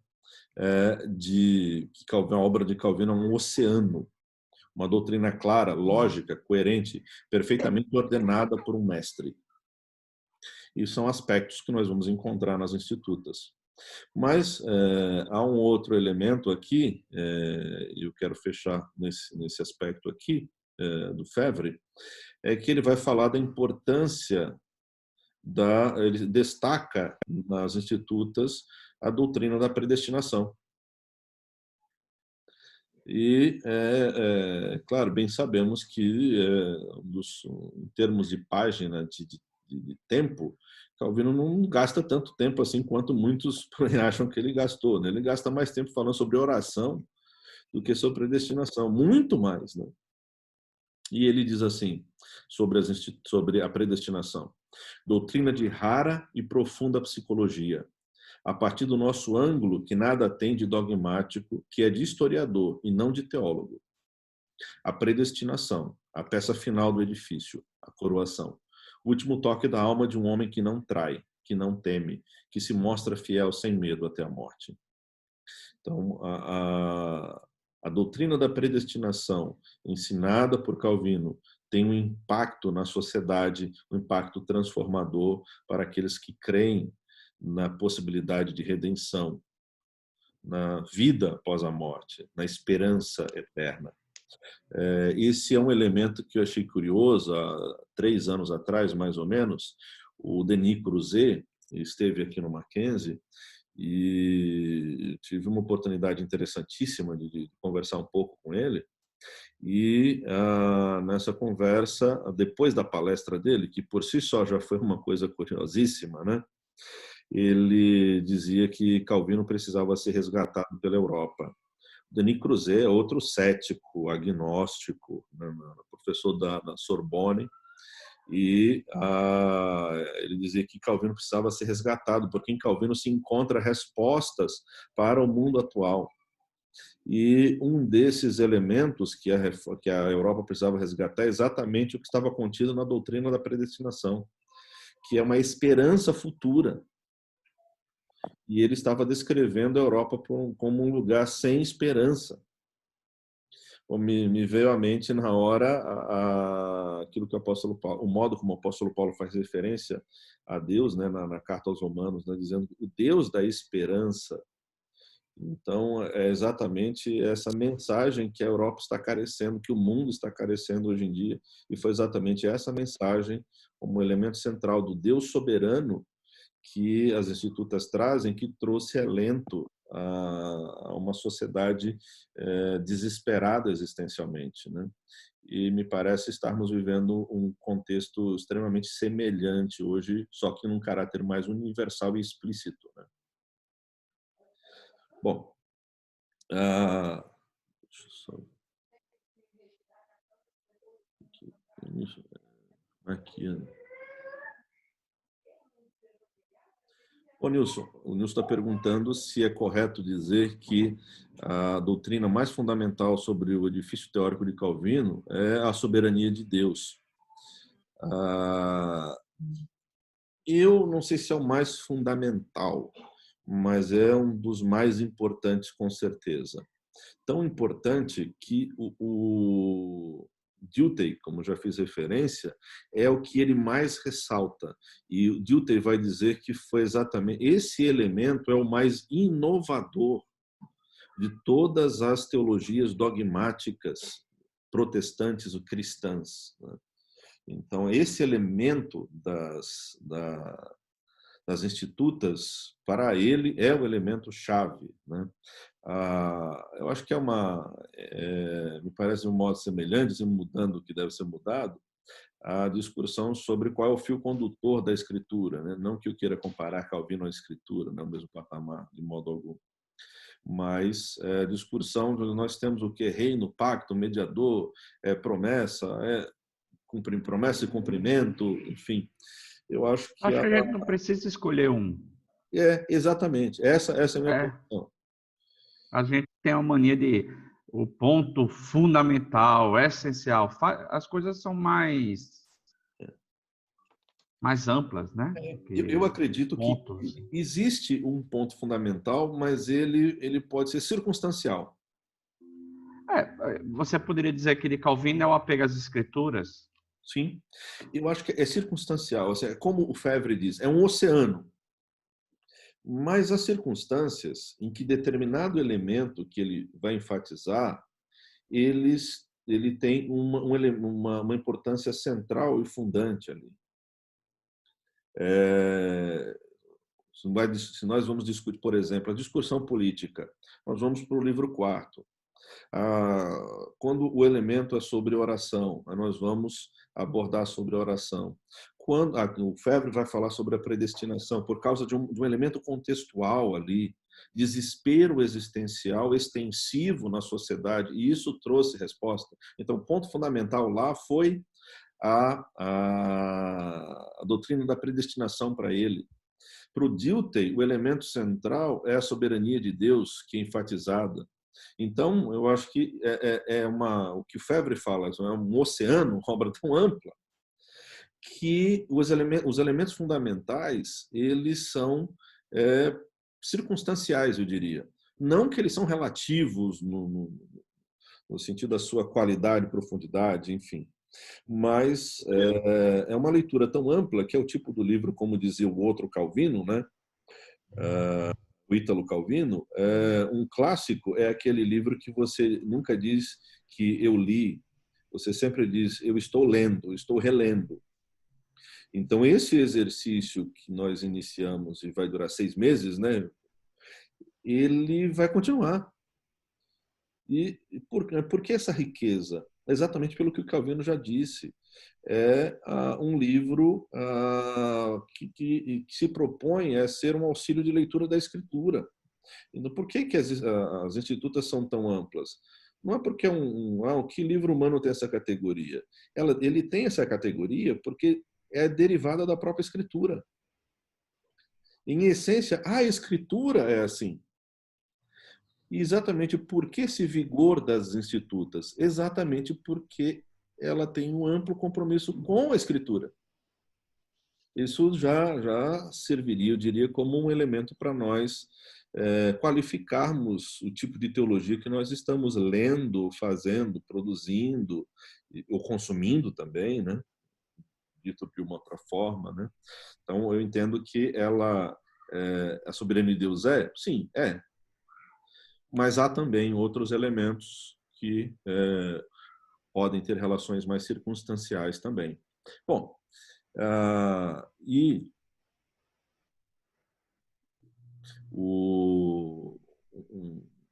a obra de Calvino é um oceano, uma doutrina clara, lógica, coerente, perfeitamente ordenada por um mestre. E são aspectos que nós vamos encontrar nas institutas. Mas há um outro elemento aqui, e eu quero fechar nesse aspecto aqui, do Febvre, é que ele vai falar da importância ele destaca nas institutas a doutrina da predestinação. E, claro, bem sabemos que, em termos de página, de tempo, Calvino não gasta tanto tempo assim quanto muitos acham que ele gastou, né? Ele gasta mais tempo falando sobre oração do que sobre predestinação, muito mais, né? E ele diz assim, sobre a predestinação: doutrina de rara e profunda psicologia, a partir do nosso ângulo, que nada tem de dogmático, que é de historiador e não de teólogo. A predestinação, a peça final do edifício, a coroação, o último toque da alma de um homem que não trai, que não teme, que se mostra fiel sem medo até a morte. Então, a doutrina da predestinação, ensinada por Calvino, tem um impacto na sociedade, um impacto transformador para aqueles que creem na possibilidade de redenção, na vida após a morte, na esperança eterna. Esse é um elemento que eu achei curioso. Há 3 anos atrás, mais ou menos, o Denis Cruzet esteve aqui no Mackenzie e tive uma oportunidade interessantíssima de conversar um pouco com ele. E nessa conversa, depois da palestra dele, que por si só já foi uma coisa curiosíssima, né? Ele dizia que Calvino precisava ser resgatado pela Europa. Denis Cruzet é outro cético, agnóstico, né, professor da Sorbonne, e ele dizia que Calvino precisava ser resgatado, porque em Calvino se encontra respostas para o mundo atual. E um desses elementos que a Europa precisava resgatar é exatamente o que estava contido na doutrina da predestinação, que é uma esperança futura. E ele estava descrevendo a Europa como um lugar sem esperança. Me veio à mente na hora aquilo que o apóstolo Paulo, o modo como o apóstolo Paulo faz referência a Deus, né, na carta aos Romanos, né, dizendo o Deus da esperança. Então, é exatamente essa mensagem que a Europa está carecendo, que o mundo está carecendo hoje em dia, e foi exatamente essa mensagem, como elemento central do Deus soberano, que as institutas trazem, que trouxe alento a uma sociedade desesperada existencialmente, né? E me parece estarmos vivendo um contexto extremamente semelhante hoje, só que num caráter mais universal e explícito, né? Bom, deixa eu só... Aqui. O Nilson está perguntando se é correto dizer que a doutrina mais fundamental sobre o edifício teórico de Calvino é a soberania de Deus. Eu não sei se é o mais fundamental, mas é um dos mais importantes, com certeza. Tão importante que o Dilthey, como já fiz referência, é o que ele mais ressalta. E o Dilthey vai dizer que foi exatamente esse elemento é o mais inovador de todas as teologias dogmáticas protestantes ou cristãs. Então, esse elemento das institutas, para ele, é o elemento chave, né? Eu acho que me parece um modo semelhante, mudando o que deve ser mudado, a discussão sobre qual é o fio condutor da Escritura, né? Não que eu queira comparar Calvino à Escritura, não é o mesmo patamar, de modo algum. Mas discussão, nós temos o que? Reino, pacto, mediador, promessa e cumprimento, enfim. Eu acho que a gente não precisa escolher um. Exatamente. Essa é a minha posição. A gente tem a mania de o ponto fundamental, essencial. As coisas são mais amplas, né? Eu acredito que existe um ponto fundamental, mas ele pode ser circunstancial. Você poderia dizer que de Calvino é o apego às escrituras? Sim, eu acho que é circunstancial. Como o Febvre diz, é um oceano. Mas as circunstâncias em que determinado elemento que ele vai enfatizar, ele tem uma importância central e fundante ali. Se nós vamos discutir, por exemplo, a discussão política, nós vamos para o livro 4. Quando o elemento é sobre oração, nós vamos abordar sobre oração. Quando o Febvre vai falar sobre a predestinação, por causa de um elemento contextual ali, desespero existencial extensivo na sociedade, e isso trouxe resposta. Então, o ponto fundamental lá foi a doutrina da predestinação para ele. Para o Dilthey, o elemento central é a soberania de Deus, que é enfatizada. Então, eu acho que o que o Febvre fala, é um oceano, uma obra tão ampla, que os elementos fundamentais, eles são circunstanciais, eu diria. Não que eles são relativos no sentido da sua qualidade, profundidade, enfim. Mas é uma leitura tão ampla que é o tipo do livro, como dizia o outro Calvino, né? O Ítalo Calvino, um clássico é aquele livro que você nunca diz que eu li, você sempre diz eu estou lendo, estou relendo. Então, esse exercício que nós iniciamos e vai durar 6 meses, né? Ele vai continuar. E por que essa riqueza? Exatamente pelo que o Calvino já disse. É um livro que se propõe a ser um auxílio de leitura da Escritura. Então, por que as institutas são tão amplas? Não é porque que livro humano tem essa categoria. Ele tem essa categoria porque é derivada da própria Escritura. Em essência, a Escritura é assim. E exatamente por que esse vigor das institutas? Exatamente porque ela tem um amplo compromisso com a Escritura. Isso já serviria, eu diria, como um elemento para nós qualificarmos o tipo de teologia que nós estamos lendo, fazendo, produzindo, ou consumindo também, né? Dito de uma outra forma, né? Então, eu entendo que a soberania de Deus sim, mas há também outros elementos que podem ter relações mais circunstanciais também. Bom, e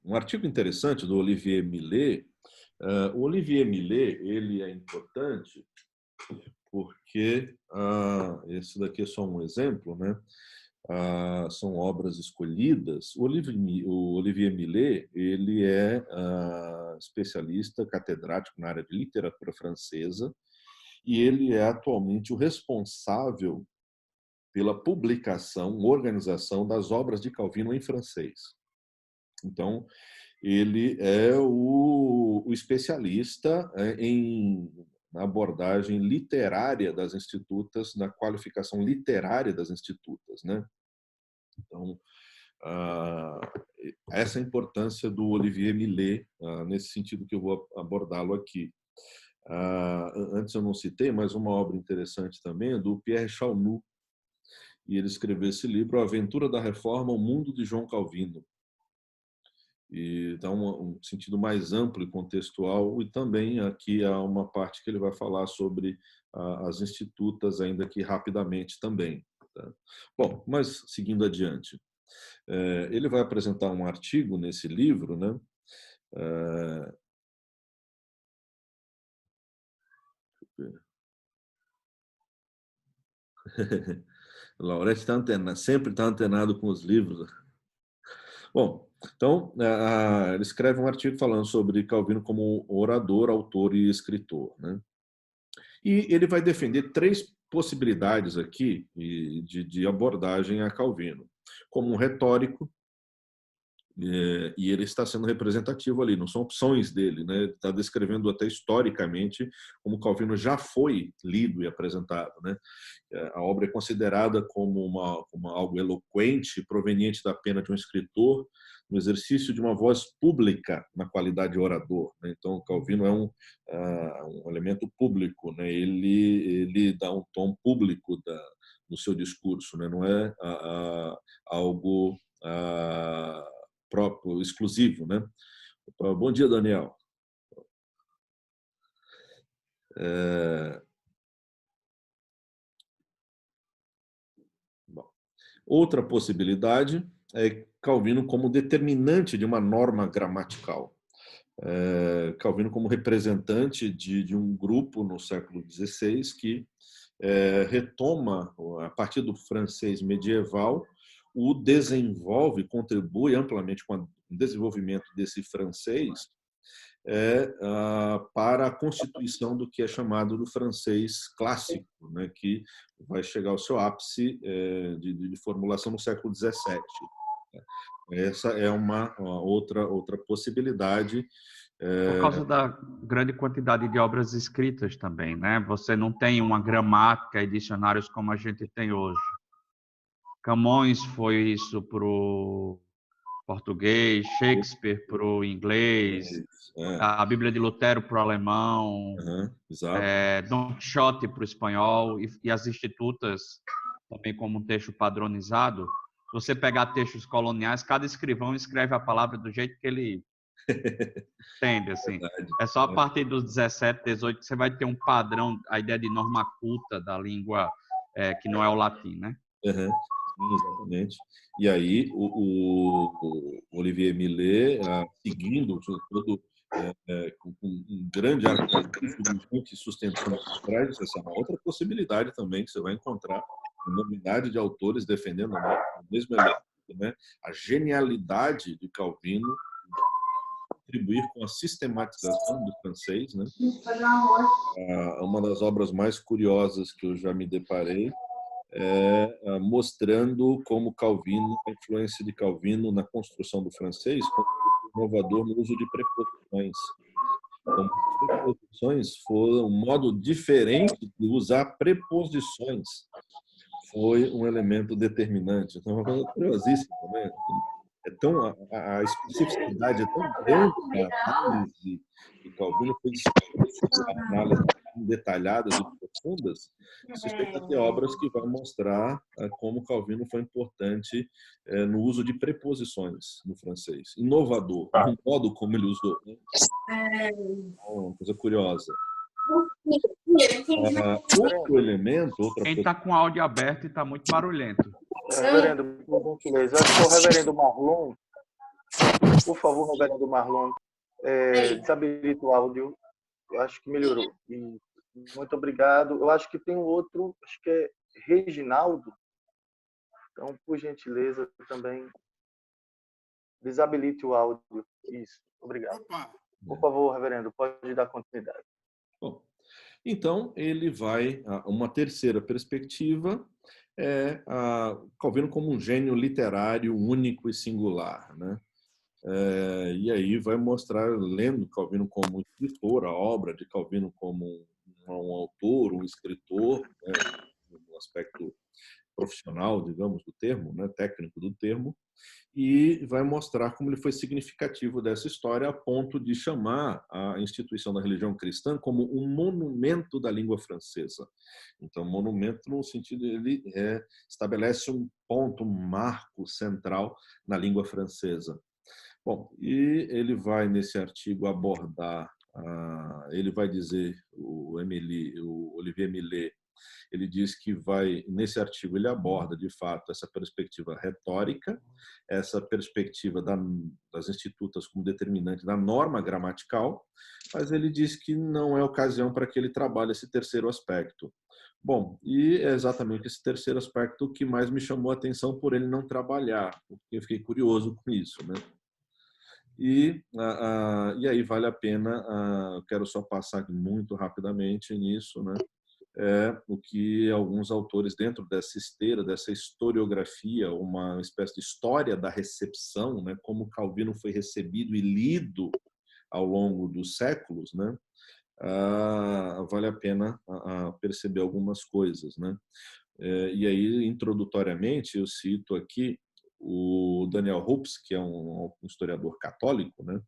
um artigo interessante do Olivier Millet. O Olivier Millet, ele é importante porque esse daqui é só um exemplo, né? São obras escolhidas. O Olivier Millet, ele é especialista, catedrático na área de literatura francesa, e ele é atualmente o responsável pela publicação, organização das obras de Calvino em francês. Então, ele é o especialista na abordagem literária das institutas, na qualificação literária das institutas, né? Então, essa é a importância do Olivier Millet, nesse sentido que eu vou abordá-lo aqui. Antes eu não citei, mas uma obra interessante também é do Pierre Chaunu, e ele escreveu esse livro, A Aventura da Reforma, o Mundo de João Calvino. E dá um sentido mais amplo e contextual, e também aqui há uma parte que ele vai falar sobre as institutas, ainda que rapidamente também. Tá? Bom, mas seguindo adiante, ele vai apresentar um artigo nesse livro, né? Laurete sempre está antenado com os livros. Bom, então, ele escreve um artigo falando sobre Calvino como orador, autor e escritor, né? E ele vai defender 3 possibilidades aqui de abordagem a Calvino. Como um retórico, e ele está sendo representativo ali, não são opções dele, né? Ele está descrevendo até historicamente como Calvino já foi lido e apresentado, né? A obra é considerada como algo eloquente, proveniente da pena de um escritor, no exercício de uma voz pública na qualidade de orador, né? Então, Calvino é um elemento público, né? Ele dá um tom público no seu discurso, né? Não é algo próprio, exclusivo, né? Bom dia, Daniel. Outra possibilidade é Calvino como determinante de uma norma gramatical. Calvino como representante de um grupo no século XVI que retoma, a partir do francês medieval, o desenvolve, contribui amplamente com o desenvolvimento desse francês para a constituição do que é chamado do francês clássico, né, que vai chegar ao seu ápice de formulação no século XVII. Essa é uma outra possibilidade. Por causa da grande quantidade de obras escritas também, né? Você não tem uma gramática e dicionários como a gente tem hoje. Camões foi isso para o português, Shakespeare para o inglês, a Bíblia de Lutero para o alemão, Don Quixote para o espanhol, e as institutas também como um texto padronizado. Se você pegar textos coloniais, cada escrivão escreve a palavra do jeito que ele entende, assim. É só a partir dos 17, 18 que você vai ter um padrão, a ideia de norma culta da língua que não é o latim, né? Exatamente. E aí o Olivier Millet, seguindo todo com um grande argumento sustentando por trás, essa é uma outra possibilidade também que você vai encontrar uma novidade de autores defendendo o mesmo elemento, né? A genialidade de Calvino contribuir com a sistematização do francês, né? Uma das obras mais curiosas que eu já me deparei mostrando como Calvino, a influência de Calvino na construção do francês, como inovador no uso de preposições. Então, preposições foram um modo diferente de usar preposições. Foi um elemento determinante. Então, é uma coisa curiosíssima, né? A especificidade é tão grande da análise de Calvino, foi análise detalhadas e profundas, você chega a ter obras que vão mostrar como Calvino foi importante no uso de preposições no francês. Inovador, o modo como ele usou. Né? Uma coisa curiosa. Outro elemento... Quem está com o áudio aberto e está muito barulhento. Reverendo, por gentileza, acho que o reverendo Marlon Por favor, reverendo Marlon, desabilite o áudio. Eu acho que melhorou. E muito obrigado. Eu acho que tem um outro, acho que é Reginaldo. Então, por gentileza, também desabilite o áudio. Isso. Obrigado. Por favor, reverendo, pode dar continuidade. Bom, então, ele vai... Uma terceira perspectiva é Calvino como um gênio literário único e singular, né? E aí vai mostrar, lendo Calvino como escritor, a obra de Calvino como um autor, um escritor, né? No aspecto profissional, digamos, do termo, né? Técnico do termo, e vai mostrar como ele foi significativo dessa história a ponto de chamar a instituição da religião cristã como um monumento da língua francesa. Então, monumento no sentido ele estabelece um ponto, um marco central na língua francesa. Bom, e ele vai nesse artigo abordar, ele vai dizer, o Olivier Millet, ele diz que nesse artigo ele aborda, de fato, essa perspectiva retórica, essa perspectiva das institutas como determinante da norma gramatical, mas ele diz que não é ocasião para que ele trabalhe esse terceiro aspecto. Bom, e é exatamente esse terceiro aspecto que mais me chamou a atenção por ele não trabalhar, porque eu fiquei curioso com isso, né? E aí vale a pena, eu quero só passar aqui muito rapidamente nisso, né? O que alguns autores dentro dessa esteira, dessa historiografia, uma espécie de história da recepção, né? Como Calvino foi recebido e lido ao longo dos séculos, né? Vale a pena perceber algumas coisas, né? E aí, introdutoriamente, eu cito aqui o Daniel Hoopes, que é um historiador católico, né?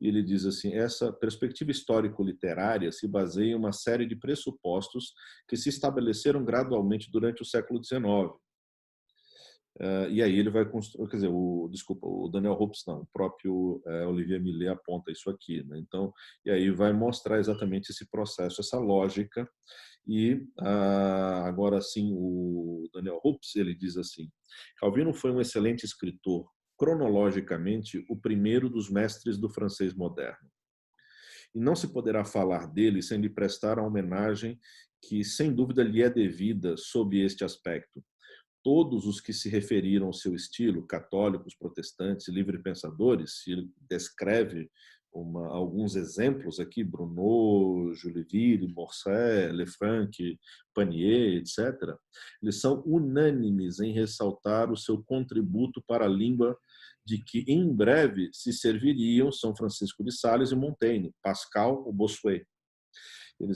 E ele diz assim: essa perspectiva histórico-literária se baseia em uma série de pressupostos que se estabeleceram gradualmente durante o século XIX. E aí ele vai construir, quer dizer, o Daniel Hoopes não, o próprio Olivier Millet aponta isso aqui, né? Então, e aí vai mostrar exatamente esse processo, essa lógica. E agora sim, o Daniel Hoopes, ele diz assim: Calvino foi um excelente escritor, cronologicamente o primeiro dos mestres do francês moderno. E não se poderá falar dele sem lhe prestar a homenagem que, sem dúvida, lhe é devida sob este aspecto. Todos os que se referiram ao seu estilo, católicos, protestantes, livre-pensadores, ele descreve alguns exemplos aqui, Bruno, Joliville, Morset, Lefranc, Panier, etc., eles são unânimes em ressaltar o seu contributo para a língua de que em breve se serviriam São Francisco de Sales e Montaigne, Pascal ou Bossuet.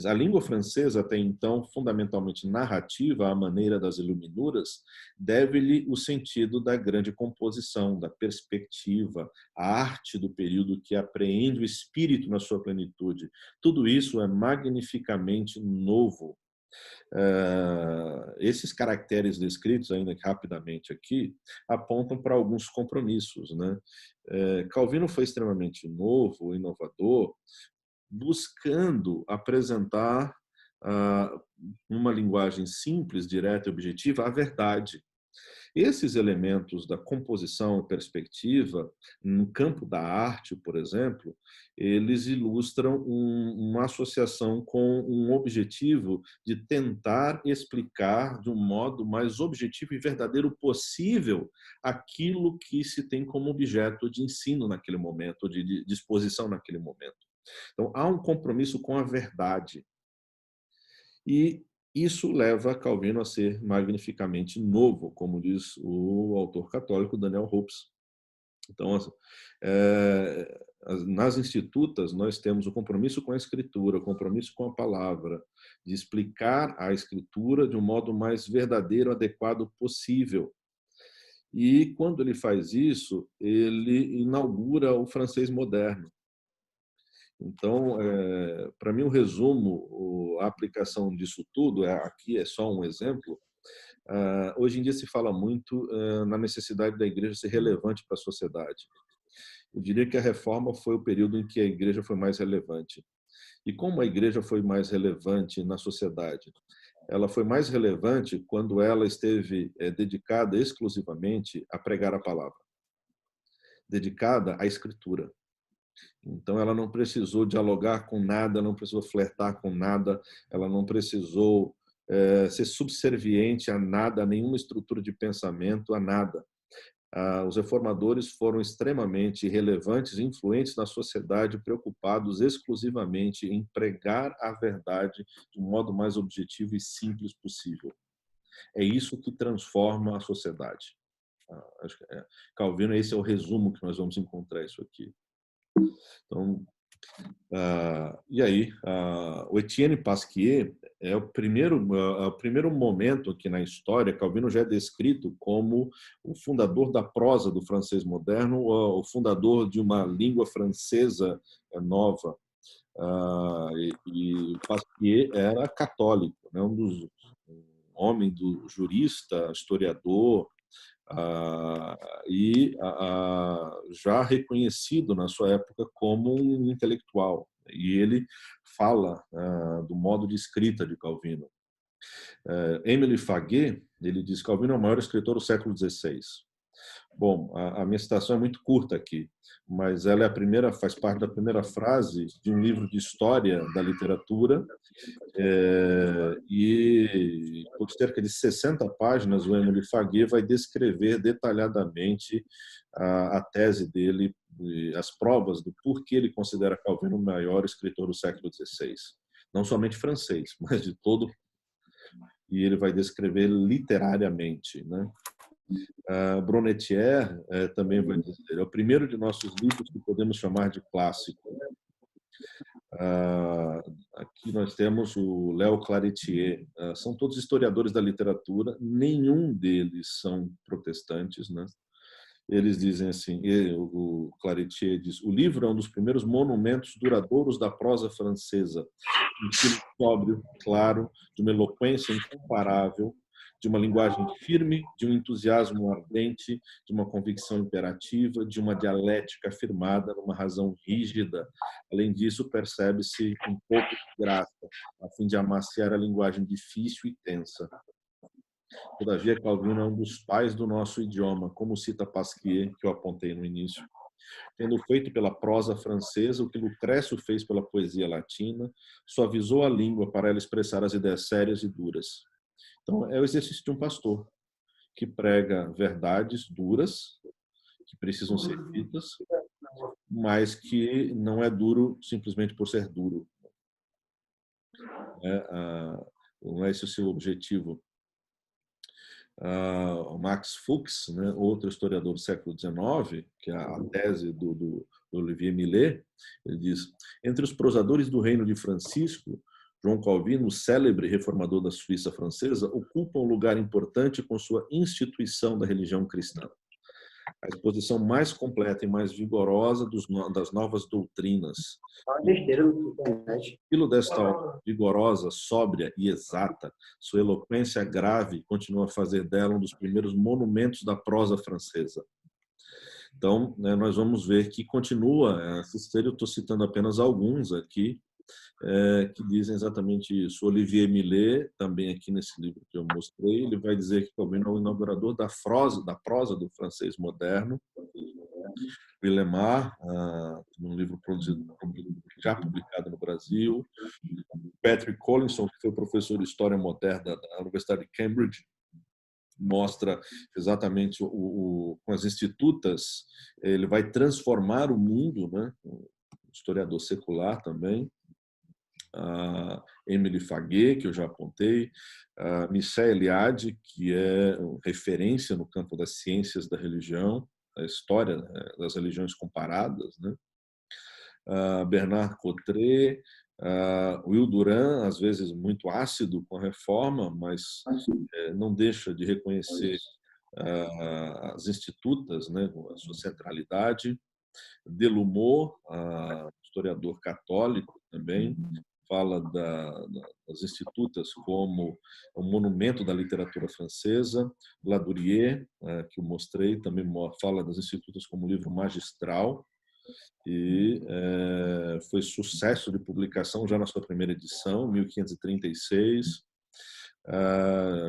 A língua francesa, até então fundamentalmente narrativa, à maneira das Iluminuras, deve-lhe o sentido da grande composição, da perspectiva, a arte do período que apreende o espírito na sua plenitude. Tudo isso é magnificamente novo. Esses caracteres descritos, ainda que rapidamente aqui, apontam para alguns compromissos, né? Calvino foi extremamente novo, inovador, buscando apresentar uma linguagem simples, direta e objetiva, a verdade. Esses elementos da composição e perspectiva, no campo da arte, por exemplo, eles ilustram uma associação com um objetivo de tentar explicar de um modo mais objetivo e verdadeiro possível aquilo que se tem como objeto de ensino naquele momento, de exposição naquele momento. Então, há um compromisso com a verdade. E isso leva Calvino a ser magnificamente novo, como diz o autor católico Daniel Hoopes. Então, nas institutas, nós temos o compromisso com a escritura, o compromisso com a palavra, de explicar a escritura de um modo mais verdadeiro, adequado possível. E, quando ele faz isso, ele inaugura o francês moderno. Então, para mim, o resumo, a aplicação disso tudo, aqui é só um exemplo. Hoje em dia se fala muito na necessidade da igreja ser relevante para a sociedade. Eu diria que a reforma foi o período em que a igreja foi mais relevante. E como a igreja foi mais relevante na sociedade? Ela foi mais relevante quando ela esteve dedicada exclusivamente a pregar a palavra. dedicada à escritura. Então, ela não precisou dialogar com nada, não precisou flertar com nada, ela não precisou ser subserviente a nada, a nenhuma estrutura de pensamento, a nada. Os reformadores foram extremamente relevantes e influentes na sociedade, preocupados exclusivamente em pregar a verdade de um modo mais objetivo e simples possível. É isso que transforma a sociedade. Acho que Calvino, esse é o resumo que nós vamos encontrar isso aqui. Então, e aí, o Etienne Pasquier é o primeiro momento aqui na história. Calvino já é descrito como o fundador da prosa do francês moderno, o fundador de uma língua francesa nova. E Pasquier era católico, né? Um homem jurista, historiador, já reconhecido na sua época como um intelectual. E ele fala do modo de escrita de Calvino. Émile Faguet, ele diz: Calvino é o maior escritor do século XVI. Bom, a minha citação é muito curta aqui, mas ela é faz parte da primeira frase de um livro de história da literatura, e por cerca de 60 páginas o Émile Faguet vai descrever detalhadamente a tese dele, as provas do porquê ele considera Calvino o maior escritor do século XVI, não somente francês, mas de todo, e ele vai descrever literariamente, né? Brunetière também vai dizer: é o primeiro de nossos livros que podemos chamar de clássico. Aqui nós temos o Léo Claretier. São todos historiadores da literatura, nenhum deles são protestantes, né? Eles dizem assim, o Claretier diz: o livro é um dos primeiros monumentos duradouros da prosa francesa, um estilo sóbrio, claro, de uma eloquência incomparável, de uma linguagem firme, de um entusiasmo ardente, de uma convicção imperativa, de uma dialética firmada numa razão rígida. Além disso, percebe-se um pouco de graça, a fim de amaciar a linguagem difícil e tensa. Todavia, Calvino é um dos pais do nosso idioma, como cita Pasquier, que eu apontei no início. Tendo feito pela prosa francesa o que Lucrécio fez pela poesia latina, suavizou a língua para ela expressar as ideias sérias e duras. Então, é o exercício de um pastor, que prega verdades duras, que precisam ser ditas, mas que não é duro simplesmente por ser duro. Não é esse o seu objetivo. O Max Fuchs, né, outro historiador do século XIX, que é a tese do Olivier Millet, ele diz: entre os prosadores do reino de Francisco, João Calvino, o célebre reformador da Suíça francesa, ocupa um lugar importante com sua instituição da religião cristã. A exposição mais completa e mais vigorosa das novas doutrinas. Estilo desta obra vigorosa, sóbria e exata, sua eloquência grave continua a fazer dela um dos primeiros monumentos da prosa francesa. Então, nós vamos ver que continua, eu estou citando apenas alguns aqui, que dizem exatamente isso. Olivier Millet, também aqui nesse livro que eu mostrei, ele vai dizer que Calvino é o inaugurador da prosa do francês moderno. Villemar, um livro já publicado no Brasil. Patrick Collinson, que foi professor de História Moderna da Universidade de Cambridge, mostra exatamente com as institutas, ele vai transformar o mundo, né? Um historiador secular também. Émile Faguet, que eu já apontei, Michel Eliade, que é referência no campo das ciências da religião, da história das religiões comparadas, né? Bernard Cottret, Will Durant, às vezes muito ácido com a reforma, mas não deixa de reconhecer as institutas, né, com a sua centralidade. Delumeau, historiador católico também, fala das institutas como um monumento da literatura francesa. Ladurier, que eu mostrei, também fala das institutas como um livro magistral, e foi sucesso de publicação já na sua primeira edição, 1536.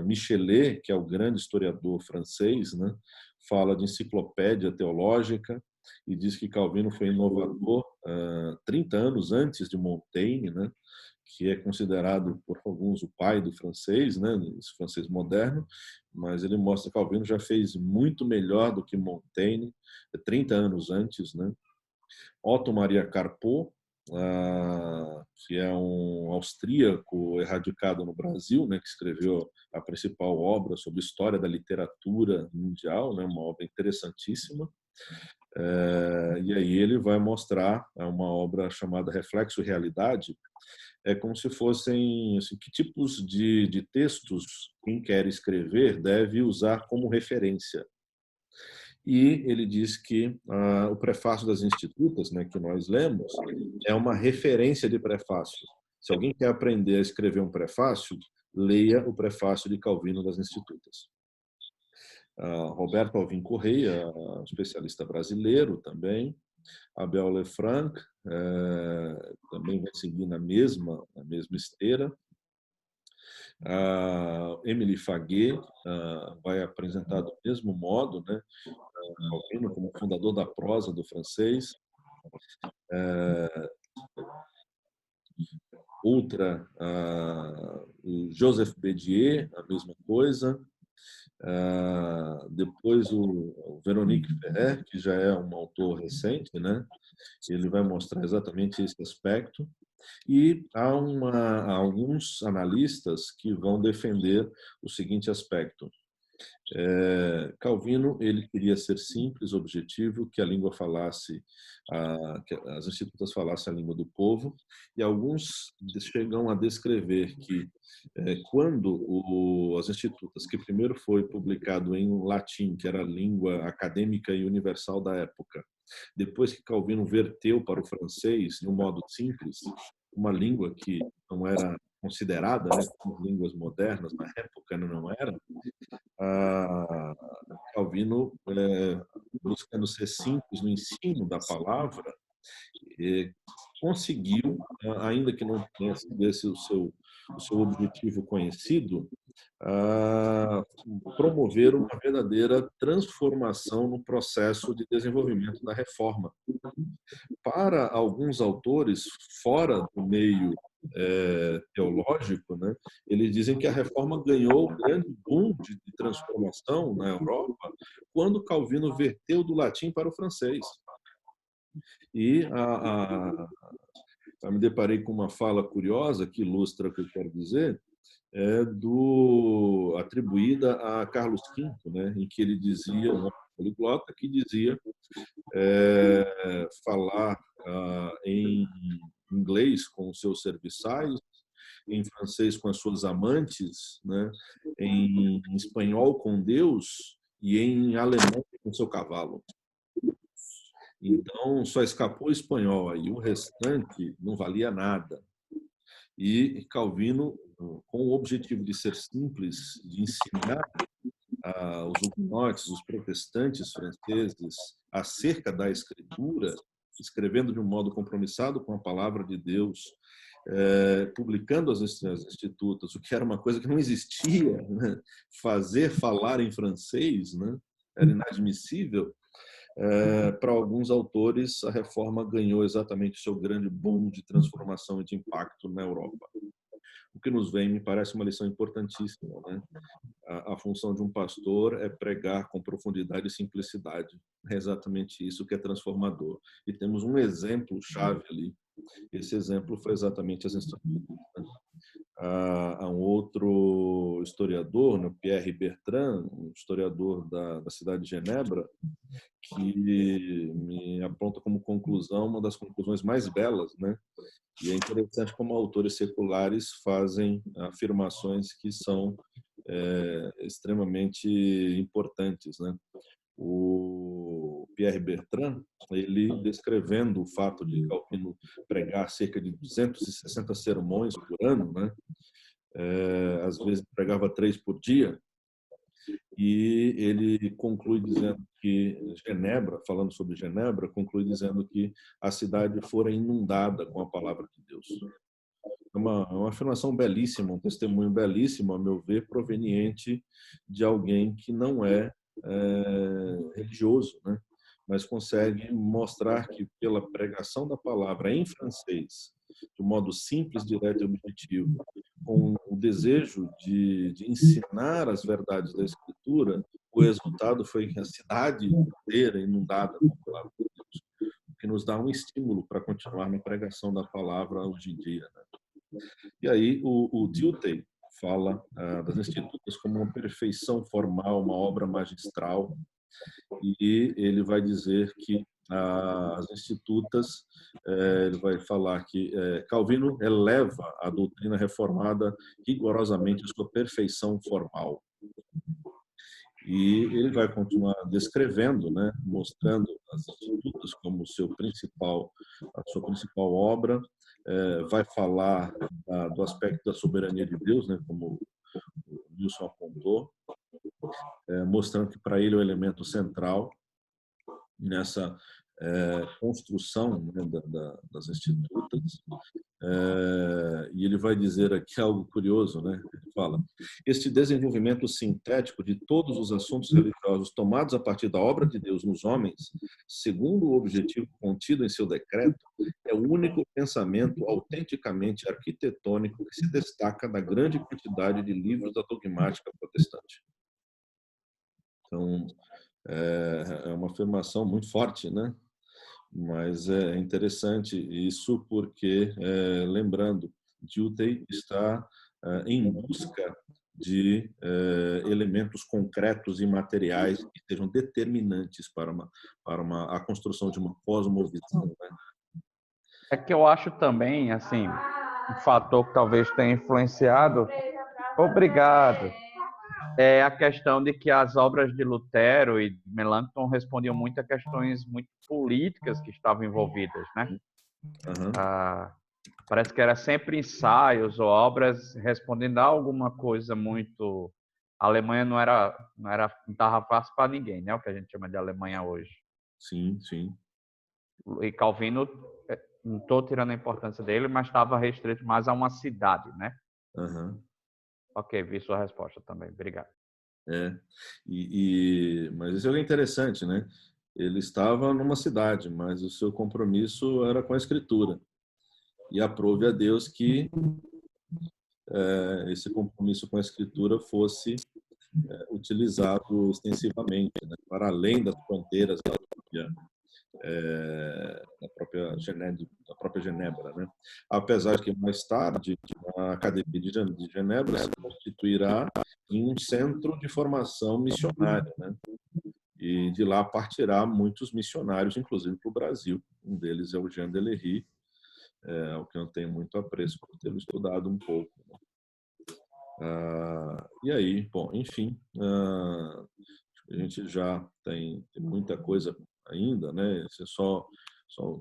Michelet, que é o grande historiador francês, né, fala de enciclopédia teológica. e diz que Calvino foi inovador 30 anos antes de Montaigne, né? Que é considerado por alguns o pai do francês, né, do francês moderno, mas ele mostra que Calvino já fez muito melhor do que Montaigne 30 anos antes, né? Otto Maria Carpo, que é um austríaco erradicado no Brasil, né, que escreveu a principal obra sobre história da literatura mundial, né, uma obra interessantíssima. E aí ele vai mostrar uma obra chamada Reflexo e Realidade. É como se fossem assim, que tipos de textos quem quer escrever deve usar como referência. E ele diz que o prefácio das Institutas, né, que nós lemos, é uma referência de prefácio. Se alguém quer aprender a escrever um prefácio, leia o prefácio de Calvino das Institutas. Roberto Alvim Correia, especialista brasileiro também. Abel Lefranc também vai seguir na mesma esteira. Emily Faguet vai apresentar do mesmo modo, né? Calvino como fundador da prosa do francês. Outra, o Joseph Bédier, a mesma coisa. Depois o Véronique Ferrer, que já é um autor recente, né? Ele vai mostrar exatamente esse aspecto. E há alguns analistas que vão defender o seguinte aspecto. Calvino ele queria ser simples, objetivo, que a língua falasse, que as institutas falassem a língua do povo, e alguns chegam a descrever que quando as institutas, que primeiro foi publicado em latim, que era a língua acadêmica e universal da época, depois que Calvino verteu para o francês, de um modo simples, uma língua que não era considerada, né, como línguas modernas, na época não era, Calvino, buscando ser simples no ensino da palavra, conseguiu, ainda que não tenha sido esse o seu objetivo conhecido, promover uma verdadeira transformação no processo de desenvolvimento da reforma. Para alguns autores fora do meio teológico, né, eles dizem que a reforma ganhou um grande boom de transformação na Europa quando Calvino verteu do latim para o francês. E eu me deparei com uma fala curiosa que ilustra o que eu quero dizer, atribuída a Carlos V, né, em que ele dizia, um poliglota, que dizia falar em inglês com os seus serviçais, em francês com as suas amantes, né, em espanhol com Deus e em alemão com seu cavalo. Então, só escapou o espanhol aí, o restante não valia nada. E Calvino, com o objetivo de ser simples, de ensinar os hugonotes, os protestantes franceses, acerca da Escritura, escrevendo de um modo compromissado com a palavra de Deus, publicando as institutas, o que era uma coisa que não existia, né? Falar em francês, né? Era inadmissível. Para alguns autores, a reforma ganhou exatamente o seu grande boom de transformação e de impacto na Europa. O que nos vem me parece uma lição importantíssima, né? A função de um pastor é pregar com profundidade e simplicidade. É exatamente isso que é transformador. E temos um exemplo chave ali. Esse exemplo foi exatamente as institutas. Há um outro historiador, né, Pierre Bertrand, um historiador da cidade de Genebra, que me aponta como conclusão uma das conclusões mais belas, né? E é interessante como autores seculares fazem afirmações que são extremamente importantes, né? O Pierre Bertrand, ele descrevendo o fato de Calvino pregar cerca de 260 sermões por ano, né? Às vezes pregava 3 por dia, e ele conclui dizendo que Genebra, falando sobre Genebra, conclui dizendo que a cidade fora inundada com a palavra de Deus. É uma afirmação belíssima, um testemunho belíssimo, a meu ver, proveniente de alguém que não é religioso, né? mas consegue mostrar que pela pregação da palavra em francês, de um modo simples, direto e objetivo, com o desejo de ensinar as verdades da Escritura, o resultado foi que a cidade inteira inundada com a palavra de Deus, o que nos dá um estímulo para continuar na pregação da palavra hoje em dia, né? E aí o Dilthey fala das institutas como uma perfeição formal, uma obra magistral, e ele vai dizer que as institutas, ele vai falar que Calvino eleva a doutrina reformada rigorosamente à sua perfeição formal. E ele vai continuar descrevendo, né, mostrando as institutas como a sua principal obra, vai falar do aspecto da soberania de Deus, né, como o Wilson apontou, mostrando que para ele é o elemento central nessa construção, né, das institutas. E ele vai dizer aqui algo curioso, né? Ele fala: este desenvolvimento sintético de todos os assuntos religiosos tomados a partir da obra de Deus nos homens, segundo o objetivo contido em seu decreto, é o único pensamento autenticamente arquitetônico que se destaca da grande quantidade de livros da dogmática protestante. Então, é uma afirmação muito forte, né? Mas é interessante isso porque, lembrando, Dilthey está em busca de elementos concretos e materiais que sejam determinantes para a construção de uma cosmovisão, né? É que eu acho também, assim, um fator que talvez tenha influenciado. Obrigado. É a questão de que as obras de Lutero e Melanchthon respondiam muito a questões muito políticas que estavam envolvidas, né? Uhum. Parece que era sempre ensaios ou obras respondendo a alguma coisa muito... A Alemanha não estava fácil para ninguém, né? O que a gente chama de Alemanha hoje. Sim, sim. E Calvino, não estou tirando a importância dele, mas estava restrito mais a uma cidade, né? Uhum. Ok, vi sua resposta também. Obrigado. Mas isso é interessante, né? Ele estava numa cidade, mas o seu compromisso era com a Escritura. E aprove a Deus que esse compromisso com a Escritura fosse utilizado extensivamente, né? Para além das fronteiras da própria Genebra, né? Apesar de que mais tarde a Academia de Genebra se constituirá em um centro de formação missionária, né? E de lá partirá muitos missionários, inclusive para o Brasil. Um deles é o Jean Delery, ao que eu tenho muito apreço por tê-lo estudado um pouco, né? E aí, bom, enfim, a gente já tem muita coisa ainda, né? Isso é só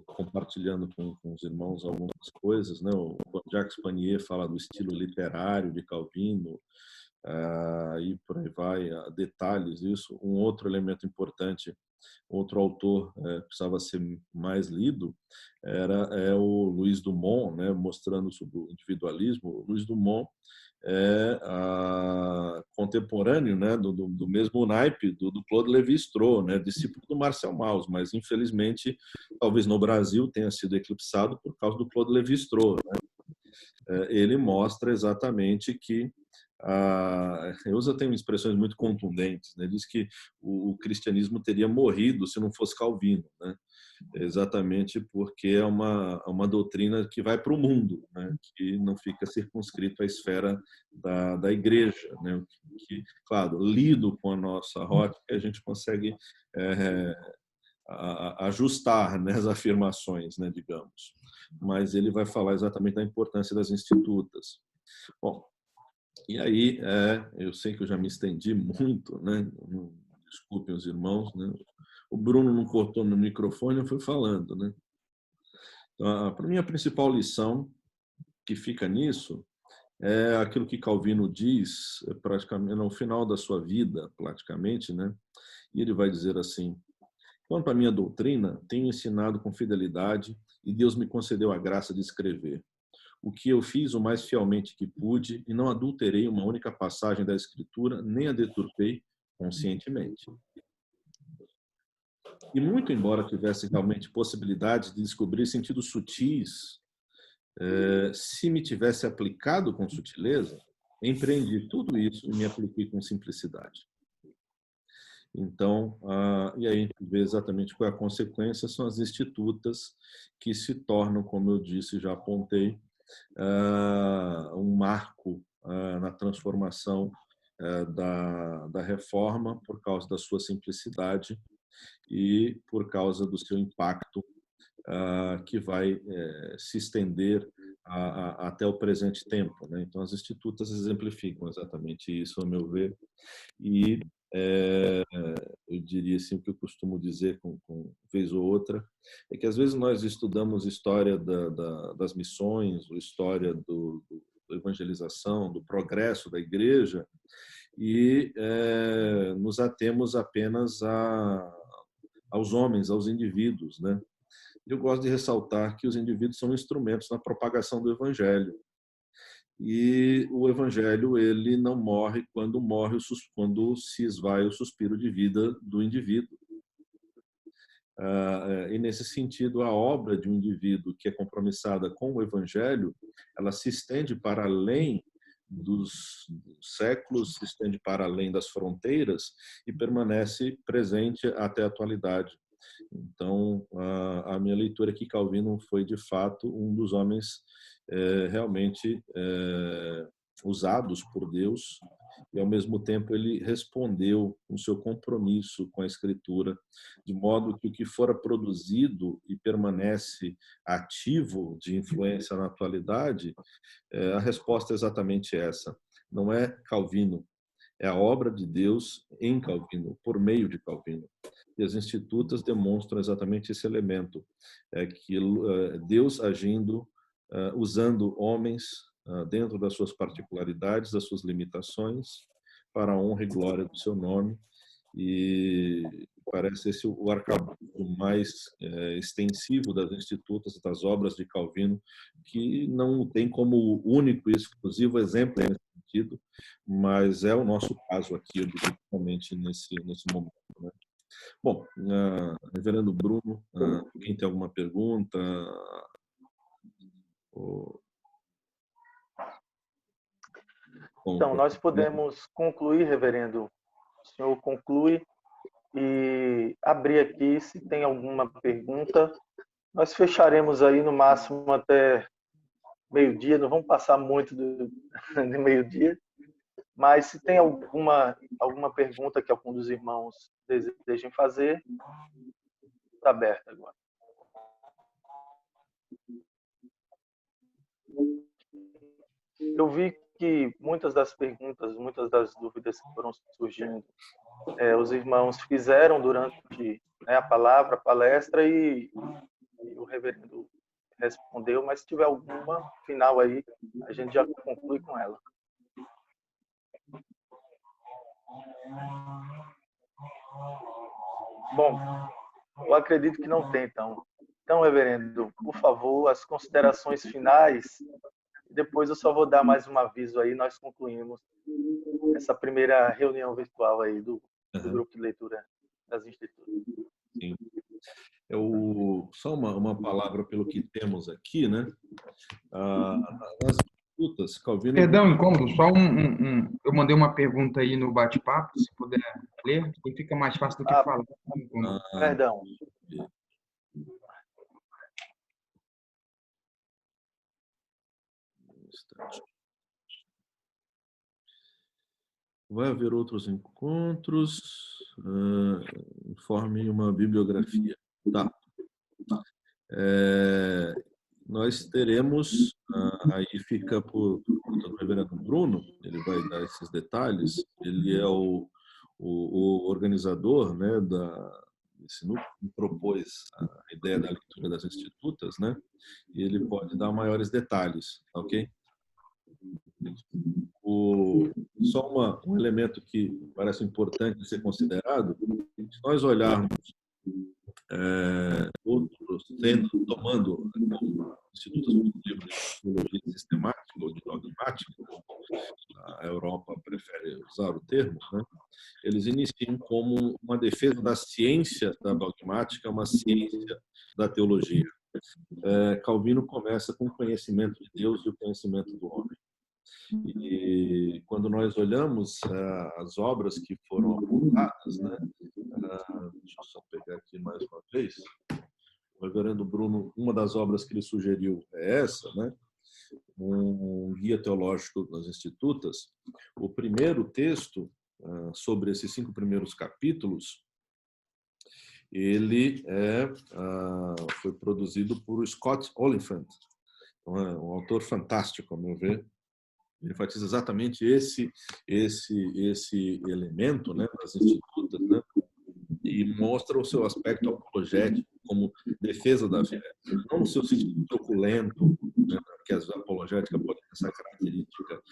compartilhando com os irmãos algumas coisas, né? O Jacques Panier fala do estilo literário de Calvino, e por aí vai, detalhes disso. Um outro elemento importante, outro autor precisava ser mais lido, é o Louis Dumont, né? Mostrando sobre o individualismo. O Louis Dumont é contemporâneo, né, do mesmo naipe do Claude Lévi-Strauss, né, discípulo do Marcel Mauss, mas infelizmente talvez no Brasil tenha sido eclipsado por causa do Claude Lévi-Strauss, né? Ele mostra exatamente que Eusa tem expressões muito contundentes, né? Diz que o cristianismo teria morrido se não fosse Calvino, né? Exatamente porque é uma doutrina que vai para o mundo, né? Que não fica circunscrito à esfera da igreja, né? Que, claro, lido com a nossa rótica, a gente consegue ajustar, né, as afirmações, né, digamos. Mas ele vai falar exatamente da importância das institutas. Bom, e aí, eu sei que eu já me estendi muito, né? Desculpem os irmãos, né? O Bruno não cortou no microfone, eu fui falando, né? Então, para mim, a principal lição que fica nisso é aquilo que Calvino diz, praticamente no final da sua vida, praticamente, né? E ele vai dizer assim: quanto à minha doutrina, tenho ensinado com fidelidade e Deus me concedeu a graça de escrever. O que eu fiz o mais fielmente que pude e não adulterei uma única passagem da Escritura, nem a deturpei conscientemente. E muito embora tivesse realmente possibilidade de descobrir sentidos sutis, se me tivesse aplicado com sutileza, empreendi tudo isso e me apliquei com simplicidade. Então, e aí a gente vê exatamente qual é a consequência, são as institutas que se tornam, como eu disse, já apontei, um marco na transformação da reforma por causa da sua simplicidade e por causa do seu impacto que vai se estender até o presente tempo, né? Então, as institutas exemplificam exatamente isso, ao meu ver, e eu diria assim, o que eu costumo dizer com vez ou outra, é que às vezes nós estudamos história das missões, ou história da evangelização, do progresso da igreja, e nos atemos apenas aos homens, aos indivíduos, né? Eu gosto de ressaltar que os indivíduos são instrumentos na propagação do evangelho. E o evangelho, ele não morre quando se esvai o suspiro de vida do indivíduo. E nesse sentido, a obra de um indivíduo que é compromissada com o evangelho, ela se estende para além dos séculos, se estende para além das fronteiras e permanece presente até a atualidade. Então, a minha leitura é que Calvino foi, de fato, um dos homens realmente usados por Deus, e, ao mesmo tempo, ele respondeu com seu compromisso com a Escritura, de modo que o que fora produzido e permanece ativo de influência na atualidade, a resposta é exatamente essa. Não é Calvino, é a obra de Deus em Calvino, por meio de Calvino. E as institutas demonstram exatamente esse elemento, que Deus agindo, usando homens dentro das suas particularidades, das suas limitações, para a honra e glória do seu nome. E parece esse o arcabouço mais extensivo das institutas, das obras de Calvino, que não tem como único e exclusivo exemplo nesse sentido, mas é o nosso caso aqui, principalmente nesse momento, né? Bom, reverendo Bruno, quem tem alguma pergunta? Então, nós podemos concluir, reverendo. O senhor conclui e abrir aqui, se tem alguma pergunta. Nós fecharemos aí no máximo até meio-dia, não vamos passar muito de meio-dia, mas se tem alguma pergunta que algum dos irmãos desejem fazer, está aberto agora. Eu vi que muitas das perguntas, muitas das dúvidas que foram surgindo, os irmãos fizeram durante a palestra, e o reverendo respondeu, mas se tiver alguma final aí, a gente já conclui com ela. Bom, eu acredito que não tem, então. Então, reverendo, por favor, as considerações finais. Depois eu só vou dar mais um aviso aí, nós concluímos essa primeira reunião virtual aí do grupo de leitura das institutas. Sim. Só uma palavra pelo que temos aqui, né? Nas institutas, Calvino... Perdão, incômodo, só eu mandei uma pergunta aí no bate-papo, se puder ler, que fica mais fácil do que falar. Perdão. Vai haver outros encontros, informe uma bibliografia. Tá. Nós teremos, aí fica por conta do reverendo Bruno, ele vai dar esses detalhes, ele é o organizador, né, esse núcleo que propôs a ideia da leitura das institutas, né, e ele pode dar maiores detalhes, ok? Só um elemento que parece importante ser considerado, se nós olharmos outros, tomando institutos de teologia sistemática ou de dogmática, a Europa prefere usar o termo, né? Eles iniciam como uma defesa da ciência da dogmática, uma ciência da teologia. Calvino começa com o conhecimento de Deus e o conhecimento do homem. E quando nós olhamos as obras que foram apontadas, né? Deixa eu só pegar aqui mais uma vez. O reverendo Bruno, uma das obras que ele sugeriu é essa, né? Um guia teológico das institutas. O primeiro texto sobre esses 5 primeiros capítulos, ele foi produzido por Scott Oliphant, um autor fantástico, ao meu ver. Ele enfatiza exatamente esse elemento, né, das institutas, né, e mostra o seu aspecto apologético como defesa da fé, não no seu sentido truculento, né, que as apologéticas podem ter essa característica,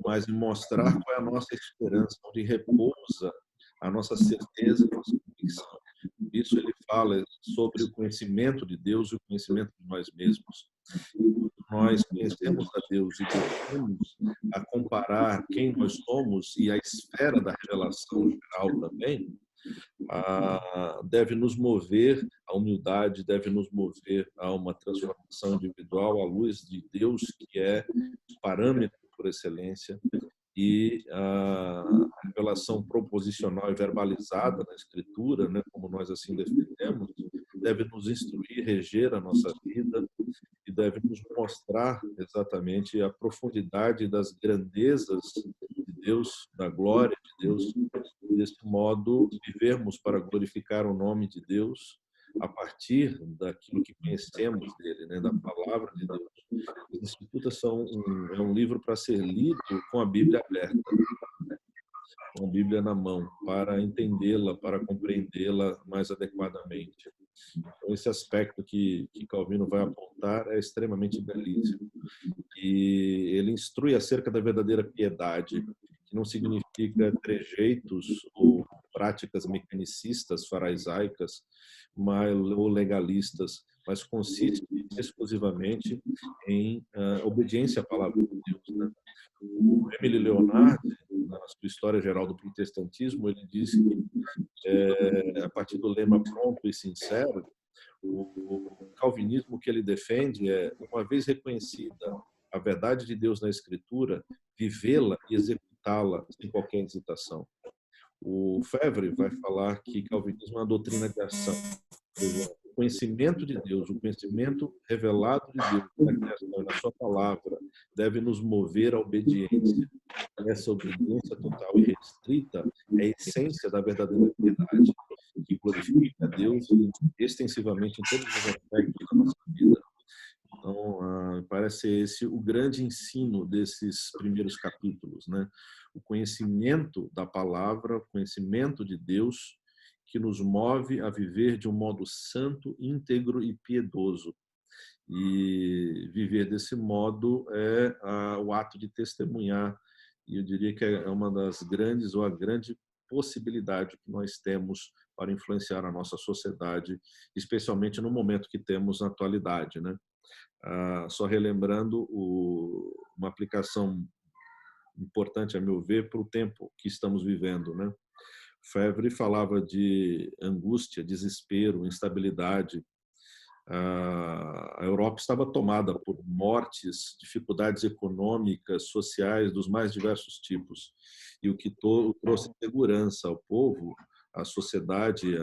mas em mostrar qual é a nossa esperança, onde repousa a nossa certeza e a nossa convicção. Isso ele fala sobre o conhecimento de Deus e o conhecimento de nós mesmos. Nós conhecemos a Deus e devemos a comparar quem nós somos e a esfera da revelação geral também, deve nos mover à humildade, deve nos mover a uma transformação individual à luz de Deus, que é o parâmetro por excelência, e a revelação proposicional e verbalizada na Escritura, né, como nós assim defendemos, deve nos instruir, reger a nossa vida e deve nos mostrar exatamente a profundidade das grandezas de Deus, da glória de Deus, e desse modo vivermos para glorificar o nome de Deus a partir daquilo que conhecemos dele, né, da palavra de Deus. As Escrituras é um livro para ser lido com a Bíblia aberta, com a Bíblia na mão, para entendê-la, para compreendê-la mais adequadamente. Então, esse aspecto que Calvino vai apontar é extremamente belíssimo. E ele instrui acerca da verdadeira piedade, que não significa trejeitos ou práticas mecanicistas, faraisaicas, ou legalistas, mas consiste exclusivamente em obediência à palavra de Deus, né? O Emile Leonard, na sua História Geral do Protestantismo, ele diz que, a partir do lema pronto e sincero, o calvinismo que ele defende é, uma vez reconhecida a verdade de Deus na Escritura, vivê-la e executá-la sem qualquer hesitação. O Febvre vai falar que calvinismo é uma doutrina de ação. O conhecimento de Deus, o conhecimento revelado de Deus na criação, na sua palavra, deve nos mover à obediência. Essa obediência total e restrita é a essência da verdadeira piedade, que glorifica a Deus extensivamente em todos os aspectos da nossa vida. Então, parece esse o grande ensino desses primeiros capítulos, né? O conhecimento da palavra, o conhecimento de Deus, que nos move a viver de um modo santo, íntegro e piedoso. E viver desse modo é o ato de testemunhar. E eu diria que é uma das grandes, ou a grande possibilidade que nós temos para influenciar a nossa sociedade, especialmente no momento que temos na atualidade, né? Só relembrando uma aplicação importante, a meu ver, para o tempo que estamos vivendo, né? Febvre falava de angústia, desespero, instabilidade. A Europa estava tomada por mortes, dificuldades econômicas, sociais dos mais diversos tipos. E o que trouxe segurança ao povo, à sociedade,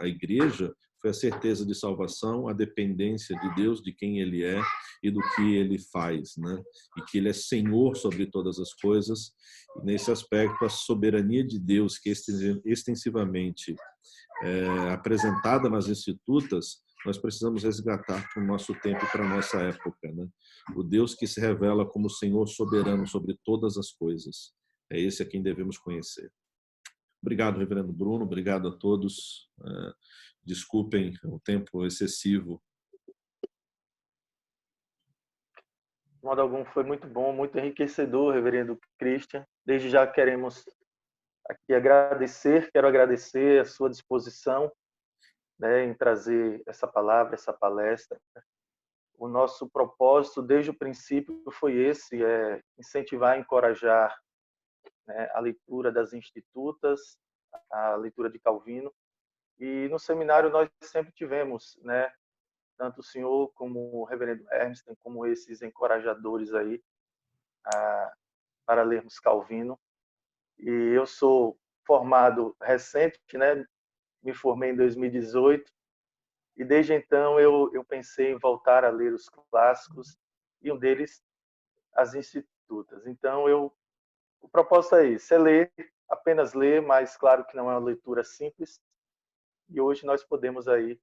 à igreja, foi a certeza de salvação, a dependência de Deus, de quem Ele é e do que Ele faz, né? E que Ele é Senhor sobre todas as coisas. E nesse aspecto, a soberania de Deus, que é extensivamente apresentada nas Escrituras, nós precisamos resgatar para o nosso tempo e para a nossa época, né? O Deus que se revela como Senhor soberano sobre todas as coisas. É esse a quem devemos conhecer. Obrigado, reverendo Bruno. Obrigado a todos. Desculpem o tempo excessivo. De modo algum, foi muito bom, muito enriquecedor, reverendo Christian. Desde já queremos aqui quero agradecer a sua disposição, né, em trazer essa palavra, essa palestra. O nosso propósito, desde o princípio, foi esse, incentivar e encorajar, né, a leitura das institutas, a leitura de Calvino. E no seminário nós sempre tivemos, né, tanto o senhor como o reverendo Hermes, como esses encorajadores aí para lermos Calvino. E eu sou formado recente, né, me formei em 2018, e desde então eu pensei em voltar a ler os clássicos, e um deles, as institutas. Então, o propósito é esse, é ler, apenas ler, mas claro que não é uma leitura simples, e hoje nós podemos aí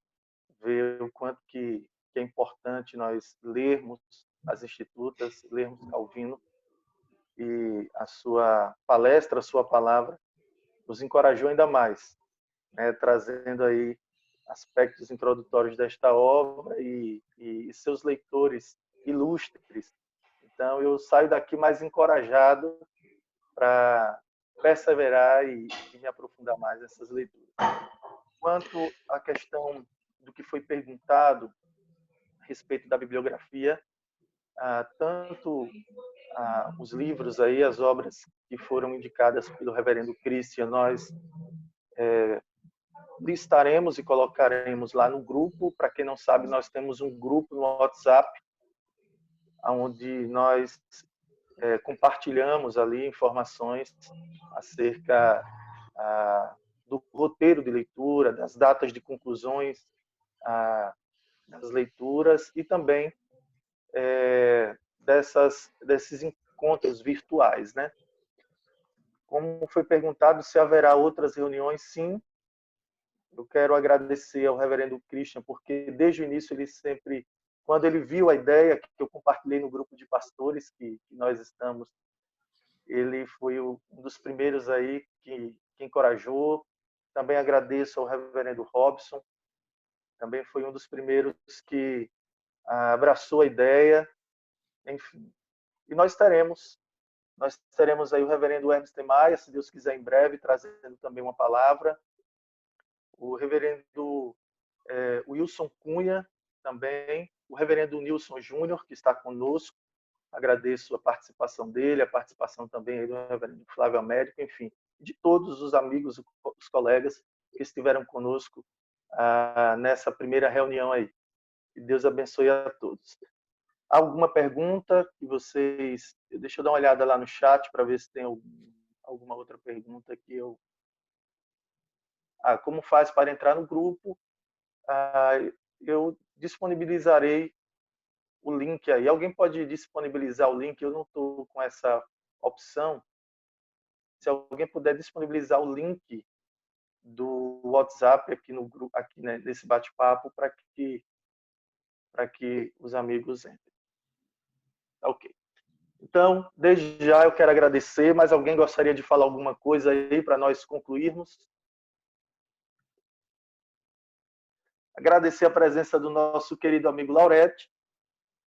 ver o quanto que é importante nós lermos as institutas, lermos Calvino, e a sua palestra, a sua palavra, nos encorajou ainda mais, né, trazendo aí aspectos introdutórios desta obra e seus leitores ilustres. Então, eu saio daqui mais encorajado para perseverar e me aprofundar mais nessas leituras. Quanto à questão do que foi perguntado a respeito da bibliografia, tanto os livros aí, as obras que foram indicadas pelo reverendo Christian, nós listaremos e colocaremos lá no grupo. Para quem não sabe, nós temos um grupo no WhatsApp, onde nós compartilhamos ali informações acerca do roteiro de leitura, das datas de conclusões das leituras e também desses encontros virtuais, né? Como foi perguntado se haverá outras reuniões, sim. Eu quero agradecer ao reverendo Christian, porque desde o início ele sempre, quando ele viu a ideia que eu compartilhei no grupo de pastores que nós estamos, ele foi um dos primeiros aí que encorajou. Também agradeço ao reverendo Robson, também foi um dos primeiros que abraçou a ideia. Enfim, e nós teremos aí o reverendo Hermes Maia, se Deus quiser, em breve, trazendo também uma palavra. O reverendo Wilson Cunha também, o reverendo Nilson Júnior, que está conosco. Agradeço a participação dele, a participação também do reverendo Flávio Américo, enfim, de todos os amigos, os colegas que estiveram conosco nessa primeira reunião aí. Que Deus abençoe a todos. Alguma pergunta que vocês... Deixa eu dar uma olhada lá no chat para ver se tem alguma outra pergunta que eu... como faz para entrar no grupo? Eu disponibilizarei o link aí. Alguém pode disponibilizar o link? Eu não estou com essa opção. Se alguém puder disponibilizar o link do WhatsApp aqui no grupo, aqui, né, nesse bate-papo, para que os amigos entrem. Ok. Então, desde já eu quero agradecer, mas alguém gostaria de falar alguma coisa aí para nós concluirmos? Agradecer a presença do nosso querido amigo Laurete,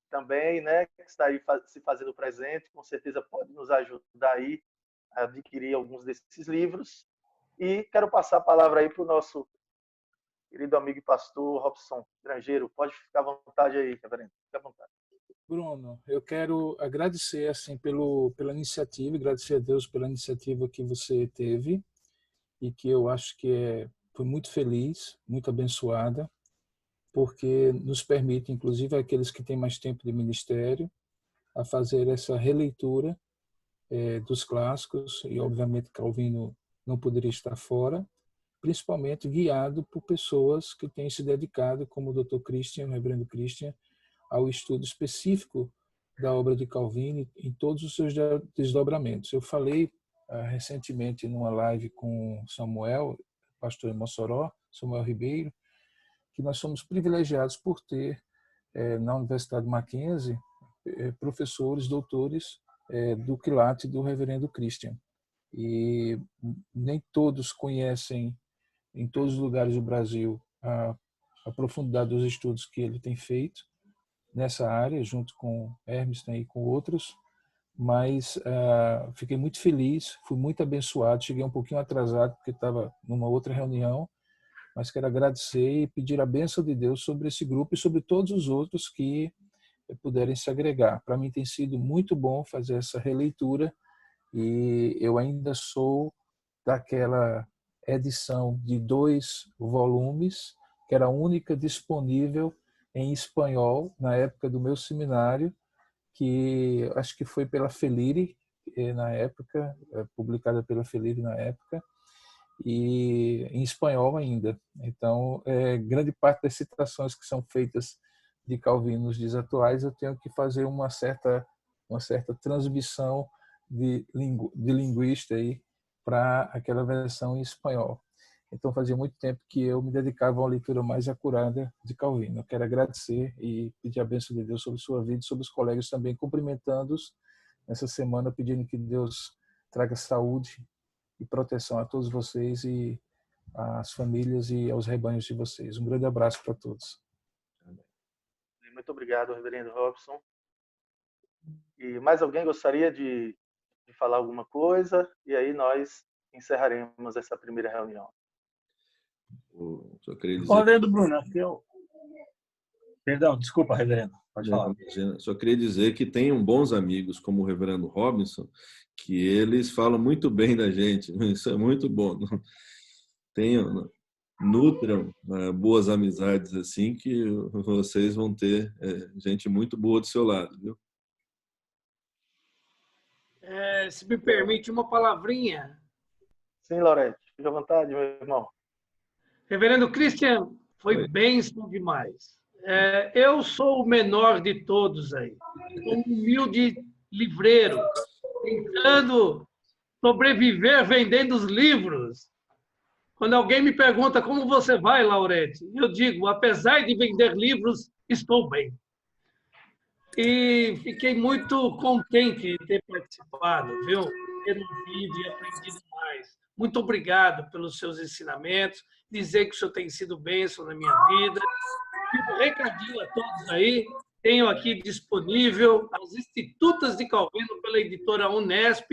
também, né, que está aí se fazendo presente, com certeza pode nos ajudar aí a adquirir alguns desses livros. E quero passar a palavra aí para o nosso querido amigo e pastor Robson Grangeiro. Pode ficar à vontade aí, reverendo. Fique à vontade. Bruno, eu quero agradecer assim pela iniciativa, agradecer a Deus pela iniciativa que você teve e que eu acho que foi muito feliz, muito abençoada, porque nos permite, inclusive aqueles que têm mais tempo de ministério, a fazer essa releitura dos clássicos, e obviamente Calvino não poderia estar fora, principalmente guiado por pessoas que têm se dedicado, como o Dr. Christian, o reverendo Christian, ao estudo específico da obra de Calvino em todos os seus desdobramentos. Eu falei recentemente numa live com Samuel, pastor em Mossoró, Samuel Ribeiro, que nós somos privilegiados por ter na Universidade Mackenzie professores, doutores do quilate do reverendo Christian. E nem todos conhecem, em todos os lugares do Brasil, a profundidade dos estudos que ele tem feito nessa área, junto com Hermes e com outros, mas fiquei muito feliz, fui muito abençoado, cheguei um pouquinho atrasado porque estava numa outra reunião, mas quero agradecer e pedir a bênção de Deus sobre esse grupo e sobre todos os outros que puderem se agregar. Para mim tem sido muito bom fazer essa releitura e eu ainda sou daquela edição de 2 volumes, que era a única disponível em espanhol na época do meu seminário, que acho que foi pela Felire, na época, publicada pela Felire na época, e em espanhol ainda. Então, grande parte das citações que são feitas de Calvino nos dias atuais, eu tenho que fazer uma certa transmissão de linguista aí para aquela versão em espanhol. Então, fazia muito tempo que eu me dedicava a uma leitura mais acurada de Calvino. Eu quero agradecer e pedir a bênção de Deus sobre sua vida e sobre os colegas também, cumprimentando-os nessa semana, pedindo que Deus traga saúde e proteção a todos vocês e às famílias e aos rebanhos de vocês. Um grande abraço para todos. Muito obrigado, reverendo Robson. E mais alguém gostaria de falar alguma coisa? E aí nós encerraremos essa primeira reunião. Só queria dizer... Reverendo Bruno, perdão, desculpa, reverendo. Pode falar. Só queria dizer que tenho bons amigos, como o reverendo Robinson, que eles falam muito bem da gente. Isso é muito bom. Nutram boas amizades assim, que vocês vão ter gente muito boa do seu lado, viu? Se me permite uma palavrinha. Sim, Laurete, fique à vontade, meu irmão. Reverendo Christian, foi bênção demais. Eu sou o menor de todos aí. Sou um humilde livreiro, tentando sobreviver vendendo os livros. Quando alguém me pergunta como você vai, Laurete, eu digo, apesar de vender livros, estou bem. E fiquei muito contente de ter participado, viu? Ter ouvido e aprendido mais. Muito obrigado pelos seus ensinamentos, dizer que o senhor tem sido bênção na minha vida. E um recadinho a todos aí, tenho aqui disponível As Institutas de Calvino pela editora Unesp,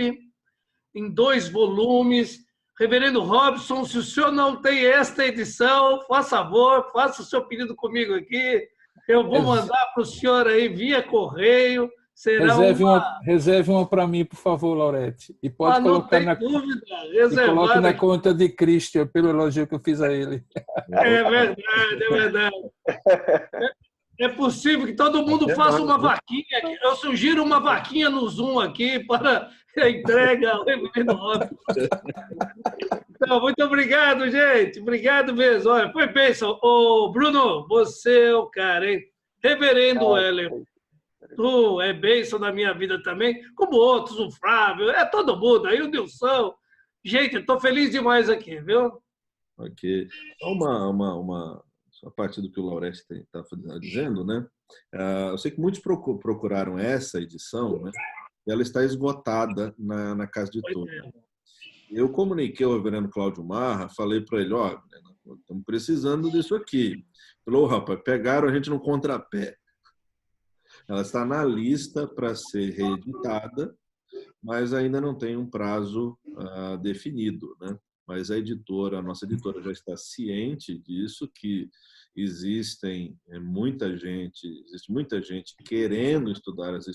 em 2 volumes. Reverendo Robson, se o senhor não tem esta edição, faça favor, faça o seu pedido comigo aqui. Eu vou mandar para o senhor aí via correio. Será reserve uma para mim, por favor, Laurete. E pode colocar coloque na conta de Christian, pelo elogio que eu fiz a ele. É verdade, é verdade. É possível que todo mundo faça uma vaquinha. Eu sugiro uma vaquinha no Zoom aqui para a entrega ao reverendo Robson. Então, muito obrigado, gente. Obrigado mesmo. Olha, foi bênção. Ô, Bruno, você é o cara, hein? Reverendo Heller, tu é bênção na minha vida também, como outros, o Flávio, todo mundo, aí o Nilson. Gente, eu estou feliz demais aqui, viu? Ok. A parte do que o Laurete está dizendo, né? Eu sei que muitos procuraram essa edição, né? E ela está esgotada na casa de todos. Eu comuniquei ao reverendo Cláudio Marra, falei para ele, estamos precisando disso aqui. Ele falou, rapaz, pegaram a gente no contrapé. Ela está na lista para ser reeditada, mas ainda não tem um prazo definido, né? Mas a nossa editora já está ciente disso, que existe muita gente querendo estudar as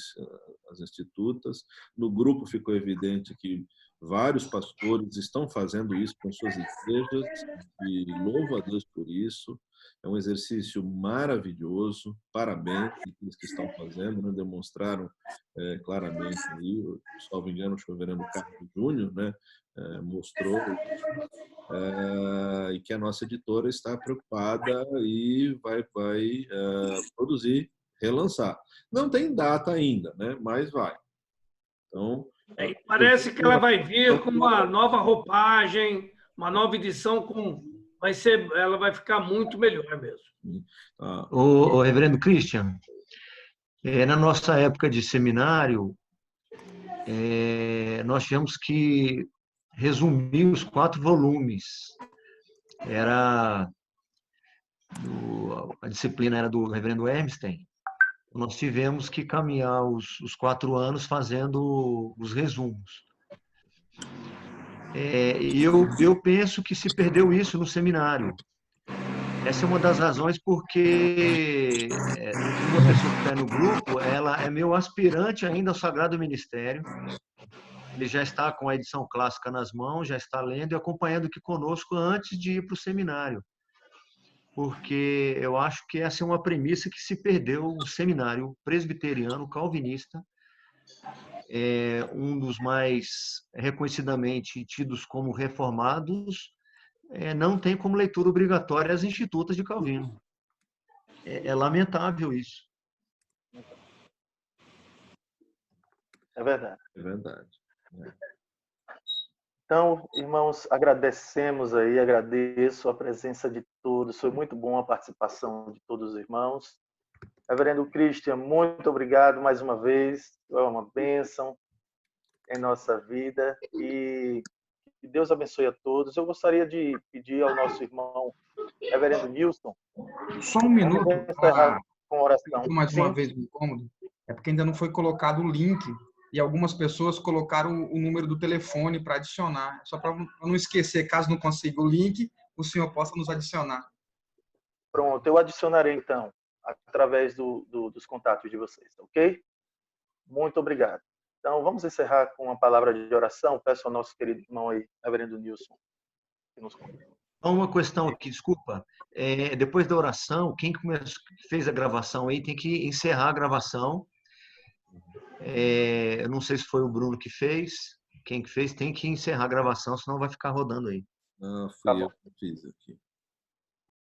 institutas. No grupo ficou evidente que vários pastores estão fazendo isso com suas igrejas e louvo a Deus por isso. É um exercício maravilhoso. Parabéns àqueles que estão fazendo, né? Demonstraram claramente aí, salvo engano, o reverendo Carlos Júnior, né? Mostrou e que a nossa editora está preocupada e vai produzir, relançar. Não tem data ainda, né? Mas vai. Então, parece que ela vai vir com uma nova roupagem, uma nova edição ela vai ficar muito melhor mesmo. O reverendo Christian, na nossa época de seminário, nós tivemos que resumir os 4 volumes. A disciplina era do reverendo Hermstein. Nós tivemos que caminhar os 4 anos fazendo os resumos. E eu penso que se perdeu isso no seminário. Essa é uma das razões porque uma pessoa que está no grupo, ela é meu aspirante ainda ao Sagrado Ministério. Ele já está com a edição clássica nas mãos, já está lendo e acompanhando aqui conosco antes de ir para o seminário. Porque eu acho que essa é uma premissa que se perdeu. O seminário presbiteriano calvinista, um dos mais reconhecidamente tidos como reformados, não tem como leitura obrigatória as Institutas de Calvino. É lamentável isso. É verdade. É verdade. Então, irmãos, agradecemos aí, agradeço a presença de todos. Foi muito bom a participação de todos os irmãos. Reverendo Christian, muito obrigado mais uma vez. É uma bênção em nossa vida e que Deus abençoe a todos. Eu gostaria de pedir ao nosso irmão, Reverendo Nilson, só um minuto para com oração. Mais uma vez o incômodo. É porque ainda não foi colocado o link e algumas pessoas colocaram o número do telefone para adicionar. Só para não esquecer, caso não consiga o link, o senhor possa nos adicionar. Pronto, eu adicionarei então, através dos contatos de vocês, ok? Muito obrigado. Então, vamos encerrar com uma palavra de oração. Peço ao nosso querido irmão aí, Reverendo Nilson, que nos convida. Uma questão aqui, desculpa. Depois da oração, quem fez a gravação aí tem que encerrar a gravação. Eu não sei se foi o Bruno que fez. Quem que fez tem que encerrar a gravação, senão vai ficar rodando aí. Não, fui eu que fiz aqui.